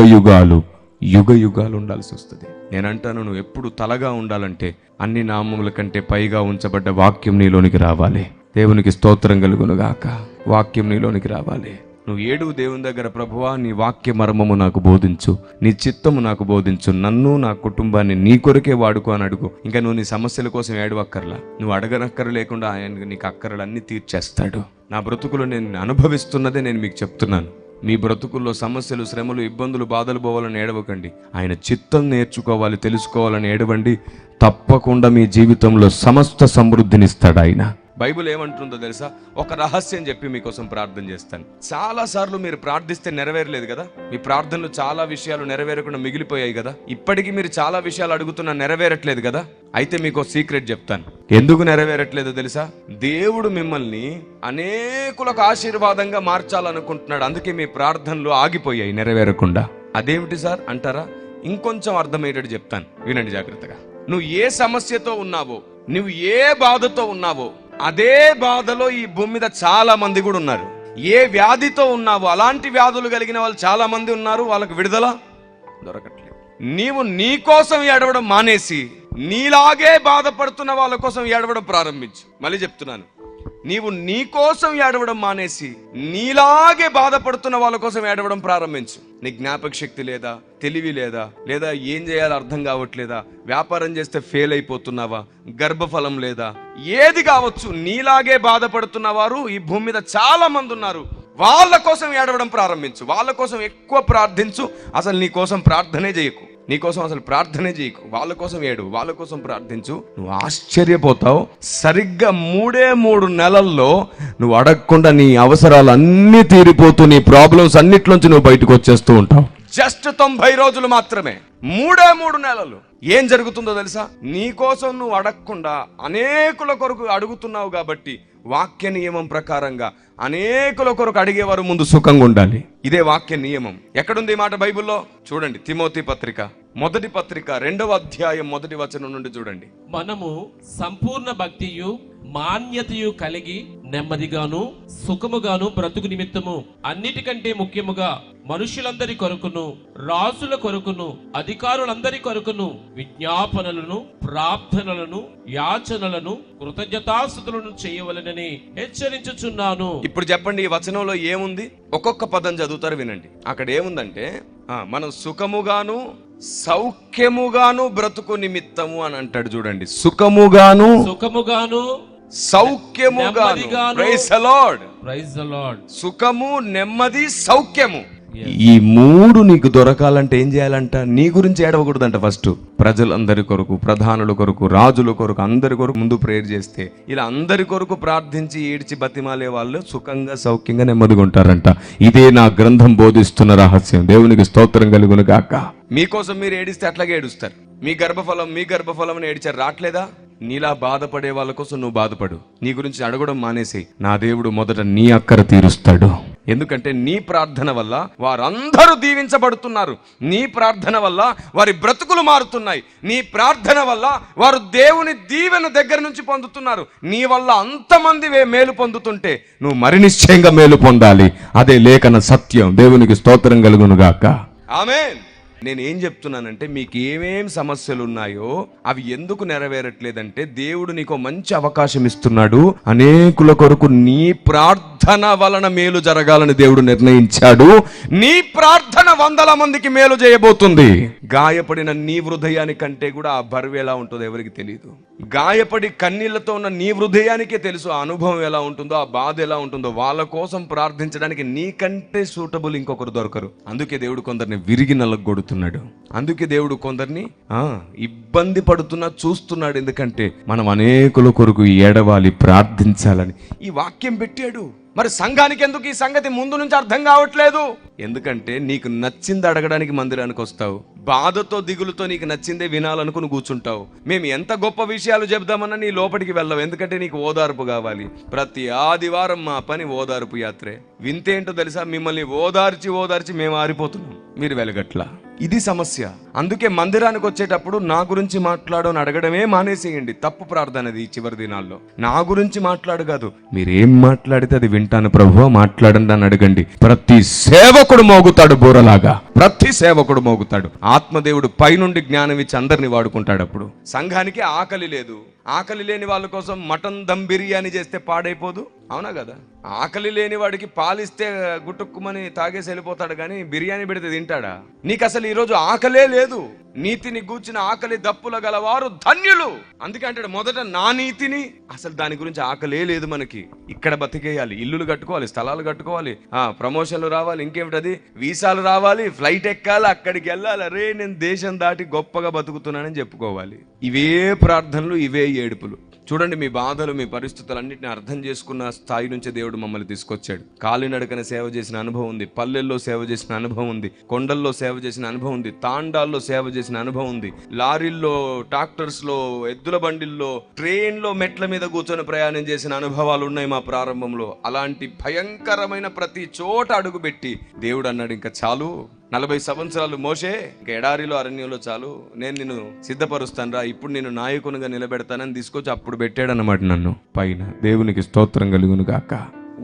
యుగాలు ఉండాల్సి వస్తుంది. నేనంటాను, నువ్వు ఎప్పుడు తలగా ఉండాలంటే అన్ని నామముల కంటే పైగా ఉంచబడ్డ వాక్యం నీలోనికి రావాలి. దేవునికి స్తోత్రం కలుగునుగాక. వాక్యం నీలోనికి రావాలి. నువ్వు ఏడు దేవుని దగ్గర, ప్రభువా నీ వాక్య మర్మము నాకు బోధించు, నీ చిత్తము నాకు బోధించు, నన్ను నా కుటుంబాన్ని నీ కొరకే వాడుకో అని అడుగు. ఇంకా నువ్వు నీ సమస్యల కోసం ఏడవక్కర్లా, నువ్వు అడగనక్కర లేకుండా ఆయన నీకు అక్కరలన్నీ తీర్చేస్తాడు. నా బ్రతుకులు నేను అనుభవిస్తున్నదే నేను మీకు చెప్తున్నాను. మీ బ్రతుకుల్లో సమస్యలు, శ్రమలు, ఇబ్బందులు, బాధలు పోవాలని ఏడవకండి. ఆయన చిత్తం నేర్చుకోవాలి, తెలుసుకోవాలని ఏడవండి. తప్పకుండా మీ జీవితంలో సమస్త సమృద్ధినిస్తాడు ఆయన. బైబిల్ ఏమంటుందో తెలుసా? ఒక రహస్యం చెప్పి మీకోసం ప్రార్థన చేస్తాను. చాలా సార్లు మీరు ప్రార్థిస్తే నెరవేరలేదు కదా, మీ ప్రార్థనలు చాలా విషయాలు నెరవేరకుండా మిగిలిపోయాయి కదా, ఇప్పటికీ మీరు చాలా విషయాలు అడుగుతున్నా నెరవేరట్లేదు కదా. అయితే మీకు సీక్రెట్ చెప్తాను, ఎందుకు నెరవేరట్లేదో తెలుసా? దేవుడు మిమ్మల్ని అనేకులకు ఆశీర్వాదంగా మార్చాలనుకుంటున్నాడు. అందుకే మీ ప్రార్థనలు ఆగిపోయాయి నెరవేరకుండా. అదేమిటి సార్ అంటారా? ఇంకొంచెం అర్థమయ్యేటట్టు చెప్తాను, వినండి జాగ్రత్తగా. నువ్వు ఏ సమస్యతో ఉన్నావో, నువ్వు ఏ బాధతో ఉన్నావో, అదే బాధలో ఈ భూమి మీద చాలా మంది కూడా ఉన్నారు. ఏ వ్యాధితో ఉన్నావో అలాంటి వ్యాధులు కలిగిన వాళ్ళు చాలా మంది ఉన్నారు. వాళ్ళకు విడుదల దొరకట్లేదు. నీవు నీ కోసం ఏడవడం మానేసి నీలాగే బాధపడుతున్న వాళ్ళ కోసం ఏడవడం ప్రారంభించు. మళ్ళీ చెప్తున్నాను, నీవు నీ కోసం ఏడవడం మానేసి నీలాగే బాధపడుతున్న వాళ్ళ కోసం ఏడవడం ప్రారంభించు. నీ జ్ఞాపక శక్తి లేదా, తెలివి లేదా, లేదా ఏం చేయాలో అర్థం కావట్లేదా, వ్యాపారం చేస్తే ఫెయిల్ అయిపోతున్నావా, గర్భఫలం లేదా, ఏది కావచ్చు, నీలాగే బాధపడుతున్న వారు ఈ భూమి మీద చాలా మంది ఉన్నారు. వాళ్ళ కోసం ఏడవడం ప్రారంభించు. వాళ్ళ కోసం ఎక్కువ ప్రార్థించు. అసలు నీ కోసం ప్రార్థనే చేయకు, నీకోసం అసలు ప్రార్థనే చేయకు. వాళ్ళ కోసం ఏడు, వాళ్ళ కోసం ప్రార్థించు. నువ్వు ఆశ్చర్యపోతావు. సరిగ్గా 3 నెలల్లో నువ్వు అడగకుండా నీ అవసరాలు అన్నీ తీరిపోతూ నీ ప్రాబ్లమ్స్ అన్నిట్లోంచి నువ్వు బయటకు వచ్చేస్తూ ఉంటావు. జస్ట్ 90 రోజులు మాత్రమే, 3 నెలలు. ఏం జరుగుతుందో తెలుసా? నీ కోసం నువ్వు అడగకుండా అనేకుల కొరకు అడుగుతున్నావు కాబట్టి వాక్య నియమం ప్రకారంగా అనేకుల కొరకు అడిగేవారు ముందు సుఖంగా ఉండాలి. ఇదే వాక్య నియమం. ఎక్కడుంది ఈ మాట బైబిల్లో? చూడండి, తిమోతి పత్రిక 1వ పత్రిక 2వ అధ్యాయం 1వ వచనం నుండి చూడండి. మనము సంపూర్ణ భక్తియు మాన్యతయు కలిగి నెమ్మదిగాను సుఖముగాను బ్రతుకు నిమిత్తము అన్నిటికంటే ముఖ్యముగా మనుషులందరి కొరకును, రాజుల కొరకును, అధికారులందరి కొరకును విజ్ఞాపనలను, ప్రార్థనలను, యాచనలను, కృతజ్ఞతాస్తుతులను చేయవలెనని హెచ్చరించుచున్నాను. ఇప్పుడు చెప్పండి, ఈ వచనంలో ఏముంది? ఒక్కొక్క పదం చదువుతారు, వినండి. అక్కడ ఏముందంటే, మనం సుఖముగాను సౌఖ్యముగాను బ్రతుకు నిమిత్తము అని అంటాడు. చూడండి, సుఖముగాను సౌఖ్యముగాను. Praise the Lord, praise the Lord. సుఖము, నెమ్మది, సౌఖ్యము, ఈ 3 నీకు దొరకాలంటే ఏం చేయాలంట? నీ గురించి ఏడవకూడదంట. ఫస్ట్ ప్రజలందరి కొరకు, ప్రధానుల కొరకు, రాజుల కొరకు, అందరి కొరకు ముందు ప్రేయర్ చేస్తే, ఇలా అందరి కొరకు ప్రార్థించి ఏడ్చి బతిమాలే వాళ్ళు సుఖంగా, సౌఖ్యంగా, నెమ్మదిగా ఉంటారంట. ఇదే నా గ్రంథం బోధిస్తున్న రహస్యం. దేవునికి స్తోత్రం కలుగును గాక. మీకోసం మీరు ఏడిస్తే అట్లాగే ఏడుస్తారు. మీ గర్భఫలం అని ఏడిచారు, రావట్లేదా? నీలా బాధపడే వాళ్ళ కోసం నువ్వు బాధపడు. నీ గురించి అడగడం మానేసి, నా దేవుడు మొదట నీ అక్కర తీరుస్తాడు. ఎందుకంటే నీ ప్రార్థన వల్ల వారందరూ దీవించబడుతున్నారు. నీ ప్రార్థన వల్ల వారి బ్రతుకులు మారుతున్నాయి. నీ ప్రార్థన వల్ల వారు దేవుని దీవెన దగ్గర నుంచి పొందుతున్నారు. నీ వల్ల అంతమంది మేలు పొందుతుంటే నువ్వు మరి నిశ్చయంగా మేలు పొందాలి. అదే లేఖన సత్యం. దేవునికి స్తోత్రం కలుగును గాక. ఆమేన్. నేను ఏం చెప్తున్నానంటే, మీకు ఏమేం సమస్యలు ఉన్నాయో అవి ఎందుకు నెరవేరట్లేదంటే, దేవుడు నీకు మంచి అవకాశం ఇస్తున్నాడు. అనేకుల కొరకు నీ ప్రార్థన వలన మేలు జరగాలని దేవుడు నిర్ణయించాడు. నీ ప్రార్థన 100 మందికి మేలు చేయబోతుంది. గాయపడిన నీ హృదయానికంటే కూడా ఆ బరువు ఎలా ఉంటుందో ఎవరికి తెలియదు. గాయపడి కన్నీళ్లతో ఉన్న నీ హృదయానికే తెలుసు ఆ అనుభవం ఎలా ఉంటుందో, ఆ బాధ ఎలా ఉంటుందో. వాళ్ళ కోసం ప్రార్థించడానికి నీకంటే సూటబుల్ ఇంకొకరు దొరకరు. అందుకే దేవుడు కొందరిని విరిగి నలగొడుతున్నాడు. అందుకే దేవుడు కొందరిని ఇబ్బంది పడుతున్నా చూస్తున్నాడు. ఎందుకంటే మనం అనేకుల కొరకు ఏడవాలి, ప్రార్థించాలని ఈ వాక్యం పెట్టాడు. మరి సంఘానికి ఎందుకు ఈ సంగతి ముందు నుంచి అర్థం కావట్లేదు? ఎందుకంటే నీకు నచ్చింది అడగడానికి మందిరానికి వస్తావు, బాధతో దిగులుతో నీకు నచ్చిందే వినాలనుకుని కూర్చుంటావు. మేము ఎంత గొప్ప విషయాలు చెప్దామన్నా నీ లోపలికి వెళ్ళవు. ఎందుకంటే నీకు ఓదార్పు కావాలి. ప్రతి ఆదివారం మా పని ఓదార్పు యాత్రే. వింతేంటో తెలుసా? మిమ్మల్ని ఓదార్చి మేము ఆరిపోతున్నాం, మీరు వెలగట్లా. ఇది సమస్య. అందుకే మందిరానికి వచ్చేటప్పుడు నా గురించి మాట్లాడని అడగడమే మానేసేయండి. తప్పు ప్రార్థన అది. ఈ చివరి దినాల్లో నా గురించి మాట్లాడు కాదు, మీరేం మాట్లాడితే అది వింటాను ప్రభువా, మాట్లాడండి అని అడగండి. ప్రతి సేవకుడు మోగుతాడు బూరలాగా, ప్రతి సేవకుడు మోగుతాడు. ఆత్మదేవుడు పైనుండి జ్ఞానం ఇచ్చి అందరిని వాడుకుంటాడు. అప్పుడు సంఘానికి ఆకలి లేదు. ఆకలి లేని వాళ్ళ కోసం మటన్ దమ్ బిర్యానీ చేస్తే పాడైపోదు, అవునా కదా? ఆకలి లేని వాడికి పాలిస్తే గుట్టుక్కుమని తాగేసి వెళ్ళిపోతాడు, కానీ బిర్యానీ పెడితే తింటాడా? నీకు అసలు ఈరోజు ఆకలే లేదు. నీతిని గూర్చిన ఆకలి దప్పుల గలవారు ధన్యులు. అందుకే అంటాడు, మొదట నా నీతిని. అసలు దాని గురించి ఆకలే లేదు మనకి. ఇక్కడ బతికేయాలి, ఇల్లులు కట్టుకోవాలి, స్థలాలు కట్టుకోవాలి, ప్రమోషన్లు రావాలి, ఇంకేమిటది వీసాలు రావాలి, ఫ్లైట్ ఎక్కాలి, అక్కడికి వెళ్ళాలి. అరే నేను దేశం దాటి గొప్పగా బతుకుతున్నానని చెప్పుకోవాలి. ఇవే ప్రార్థనలు, ఇవే ఏడుపులు. చూడండి, మీ బాధలు, మీ పరిస్థితులన్నింటినీ అర్థం చేసుకున్న స్థాయి నుంచి దేవుడు మమ్మల్ని తీసుకొచ్చాడు. కాలినడకన సేవ చేసిన అనుభవం ఉంది, పల్లెల్లో సేవ చేసిన అనుభవం ఉంది, కొండల్లో సేవ చేసిన అనుభవం ఉంది, తాండాల్లో సేవ చేసిన అనుభవం ఉంది, లారీల్లో, ట్రాక్టర్స్లో, ఎద్దుల బండిల్లో, ట్రైన్లో మెట్ల మీద కూర్చొని ప్రయాణం చేసిన అనుభవాలు ఉన్నాయి మా ప్రారంభంలో. అలాంటి భయంకరమైన ప్రతి చోట అడుగుపెట్టి దేవుడు అన్నాడు, ఇంకా చాలు, 40 సంవత్సరాలు మోషే, ఇంకా ఎడారిలో అరణ్యంలో చాలు, నేను నిన్ను సిద్ధపరుస్తాను రా, ఇప్పుడు నేను నాయకునిగా నిలబెడతానని తీసుకొచ్చి అప్పుడు పెట్టాడన్నమాట నన్ను పైన. దేవునికి స్తోత్రం కలుగును గాక.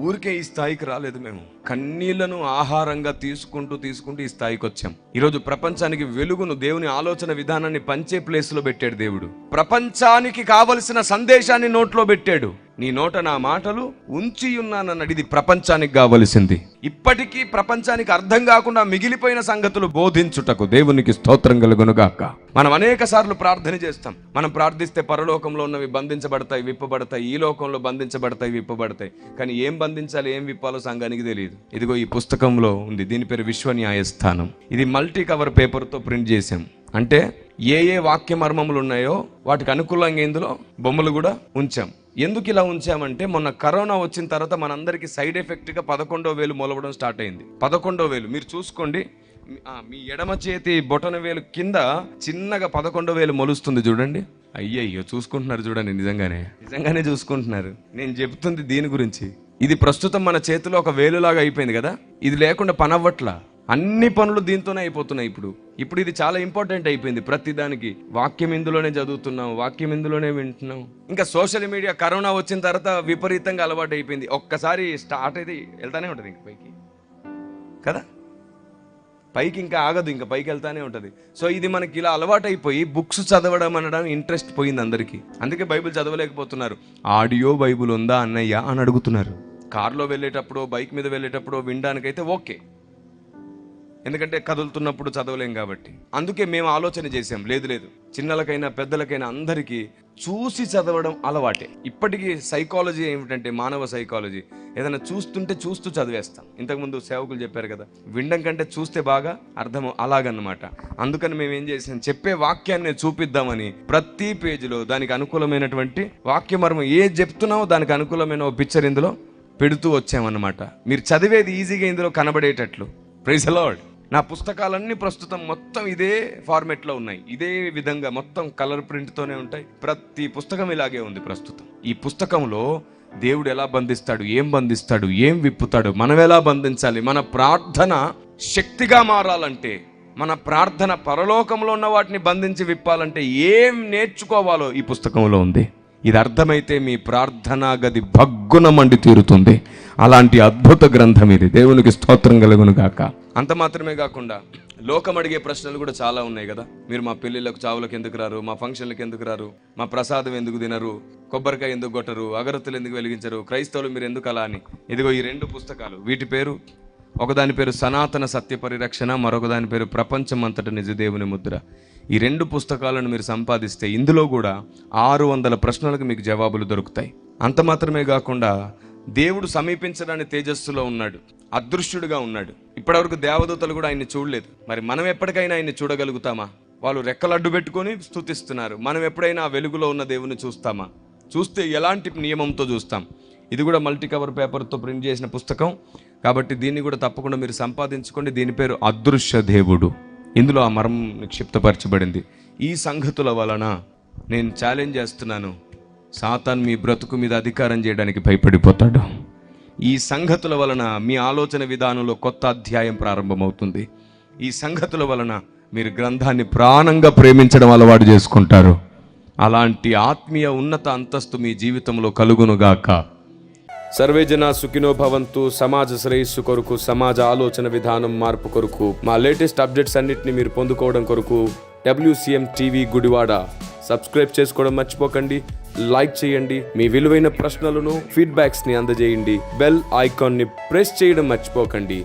ఊరికే ఈ స్థాయికి రాలేదు. మేము కన్నీళ్లను ఆహారంగా తీసుకుంటూ ఈ స్థాయికి వచ్చాం. ఈరోజు ప్రపంచానికి వెలుగును, దేవుని ఆలోచన విధానాన్ని పంచే ప్లేస్ లో పెట్టాడు దేవుడు. ప్రపంచానికి కావలసిన సందేశాన్ని నోట్లో పెట్టాడు. నీ నోట నా మాటలు ఉంచి ఉన్నానన్నాడు. ఇది ప్రపంచానికి కావలసింది. ఇప్పటికీ ప్రపంచానికి అర్థం కాకుండా మిగిలిపోయిన సంగతులు బోధించుటకు దేవునికి స్తోత్రం కలుగునుగాక. మనం అనేక సార్లు ప్రార్థన చేస్తాం. మనం ప్రార్థిస్తే పరలోకంలో ఉన్నవి బంధించబడతాయి, విప్పబడతాయి, ఈ లోకంలో బంధించబడతాయి, విప్పబడతాయి. కానీ ఏం బంధించాలి, ఏం విప్పాలో సంఘానికి తెలియదు. ఇదిగో ఈ పుస్తకంలో ఉంది, దీని పేరు విశ్వ న్యాయస్థానం. ఇది మల్టీ కవర్ పేపర్తో ప్రింట్ చేసాం. అంటే ఏ వాక్య మర్మములు ఉన్నాయో వాటికి అనుకూలంగా ఇందులో బొమ్మలు కూడా ఉంచాం. ఎందుకు ఇలా ఉంచామంటే, మొన్న కరోనా వచ్చిన తర్వాత మనందరికీ సైడ్ ఎఫెక్ట్గా 11,000 మొలవడం స్టార్ట్ అయింది. 11,000 మీరు చూసుకోండి. మీ ఎడమ చేతి బొటన వేలు కింద చిన్నగా 11,000 మొలుస్తుంది చూడండి. అయ్యయ్యో, చూసుకుంటున్నారు చూడండి, నిజంగానే చూసుకుంటున్నారు. నేను చెప్తుంది దీని గురించి. ఇది ప్రస్తుతం మన చేతిలో ఒక వేలులాగా అయిపోయింది కదా. ఇది లేకుండా పని అవ్వట్లా. అన్ని పనులు దీంతోనే అయిపోతున్నాయి. ఇప్పుడు ఇది చాలా ఇంపార్టెంట్ అయిపోయింది. ప్రతిదానికి వాక్యం ఇందులోనే చదువుతున్నాం, వాక్యం ఇందులోనే వింటున్నాం. ఇంకా సోషల్ మీడియా కరోనా వచ్చిన తర్వాత విపరీతంగా అలవాటు అయిపోయింది. ఒక్కసారి స్టార్ట్ అయితే వెళ్తానే ఉంటుంది ఇంక పైకి కదా, పైకి ఇంకా ఆగదు, ఇంకా పైకి వెళ్తానే ఉంటుంది. సో ఇది మనకి ఇలా అలవాటు అయిపోయి బుక్స్ చదవడం అనడం ఇంట్రెస్ట్ పోయింది అందరికీ. అందుకే బైబిల్ చదవలేకపోతున్నారు. ఆడియో బైబిల్ ఉందా అన్నయ్య అని అడుగుతున్నారు. కార్లో వెళ్ళేటప్పుడు, బైక్ మీద వెళ్ళేటప్పుడు వినడానికైతే ఓకే, ఎందుకంటే కదులుతున్నప్పుడు చదవలేం కాబట్టి. అందుకే మేము ఆలోచన చేసాం, లేదు చిన్నలకైనా పెద్దలకైనా అందరికీ చూసి చదవడం అలవాటే. ఇప్పటికీ సైకాలజీ ఏమిటంటే, మానవ సైకాలజీ, ఏదైనా చూస్తూ చదివేస్తాం. ఇంతకుముందు సేవకులు చెప్పారు కదా, వినడం కంటే చూస్తే బాగా అర్థం, అలాగన్నమాట. అందుకని మేము ఏం చేసాం, చెప్పే వాక్యాన్ని చూపిద్దామని ప్రతి పేజీలో దానికి అనుకూలమైనటువంటి వాక్యమర్మం ఏది చెప్తున్నామో దానికి అనుకూలమైన ఓ పిక్చర్ ఇందులో పెడుతూ వచ్చామన్నమాట. మీరు చదివేది ఈజీగా ఇందులో కనబడేటట్లు. Praise the lord. నా పుస్తకాలన్నీ ప్రస్తుతం మొత్తం ఇదే ఫార్మెట్లో ఉన్నాయి. ఇదే విధంగా మొత్తం కలర్ ప్రింట్తోనే ఉంటాయి. ప్రతి పుస్తకం ఇలాగే ఉంది ప్రస్తుతం. ఈ పుస్తకంలో దేవుడు ఎలా బంధిస్తాడు, ఏం విప్పుతాడు, మనం ఎలా బంధించాలి, మన ప్రార్థన శక్తిగా మారాలంటే, మన ప్రార్థన పరలోకంలో ఉన్న వాటిని బంధించి విప్పాలంటే ఏం నేర్చుకోవాలో ఈ పుస్తకంలో ఉంది. ఇది అర్థమైతే మీ ప్రార్థనా గది భగ్గున మండి తీరుతుంది. అలాంటి అద్భుత గ్రంథం ఇది. దేవునికి స్తోత్రం కలుగును గాక. అంత మాత్రమే కాకుండా లోకం అడిగే ప్రశ్నలు కూడా చాలా ఉన్నాయి కదా. మీరు మా పెళ్లిళ్ళకు చావులకు ఎందుకు రారు, మా ఫంక్షన్లకు ఎందుకు రారు, మా ప్రసాదం ఎందుకు తినరు, కొబ్బరికాయ ఎందుకు కొట్టరు, అగరత్తులు ఎందుకు వెలిగించరు, క్రైస్తవులు మీరు ఎందుకు అలా అని. ఇదిగో ఈ 2 పుస్తకాలు. వీటి పేరు, ఒకదాని పేరు సనాతన సత్య పరిరక్షణ, మరొక దాని పేరు ప్రపంచమంతట నిజదేవుని ముద్ర. ఈ 2 పుస్తకాలను మీరు సంపాదిస్తే ఇందులో కూడా 600 ప్రశ్నలకు మీకు జవాబులు దొరుకుతాయి. అంత మాత్రమే కాకుండా దేవుడు సమీపించడానికి తేజస్సులో ఉన్నాడు, అదృశ్యుడిగా ఉన్నాడు. ఇప్పటివరకు దేవదూతలు కూడా ఆయన్ని చూడలేదు. మరి మనం ఎప్పటికైనా ఆయన్ని చూడగలుగుతామా? వాళ్ళు రెక్కలు అడ్డు పెట్టుకొని స్తుతిస్తున్నారు. మనం ఎప్పుడైనా ఆ వెలుగులో ఉన్న దేవుని చూస్తామా? చూస్తే ఎలాంటి నియమంతో చూస్తాం? ఇది కూడా మల్టీ కవర్ పేపర్తో ప్రింట్ చేసిన పుస్తకం కాబట్టి దీన్ని కూడా తప్పకుండా మీరు సంపాదించుకోండి. దీని పేరు అదృశ్య దేవుడు. ఇందులో ఆ మర్మం నిక్షిప్తపరచబడింది. ఈ సంగతుల వలన నేను ఛాలెంజ్ చేస్తున్నాను, సాతాన్ మీ బ్రతుకు మీద అధికారం చేయడానికి భయపడిపోతాడు. ఈ సంగతుల వలన మీ ఆలోచన విధానంలో కొత్త అధ్యాయం ప్రారంభమవుతుంది. ఈ సంగతుల వలన మీరు గ్రంథాన్ని ప్రాణంగా ప్రేమించడం అలవాటు చేసుకుంటారు. అలాంటి ఆత్మీయ ఉన్నత అంతస్తు మీ జీవితంలో కలుగునుగాక. సర్వే జన సుఖినో భవంతు. సమాజ శ్రేయస్సు కొరకు, సమాజ ఆలోచన విధానం మార్పు కొరకు, మా లేటెస్ట్ అప్డేట్స్ అన్నిటిని మీరు పొందుకోవడం కొరకు WCM టీవీ గుడివాడ సబ్స్క్రైబ్ చేసుకోవడం మర్చిపోకండి. లైక్ చేయండి. మీ విలువైన ప్రశ్నలను, ఫీడ్బ్యాక్స్ని అందజేయండి. బెల్ ఐకాన్ని ప్రెస్ చేయడం మర్చిపోకండి.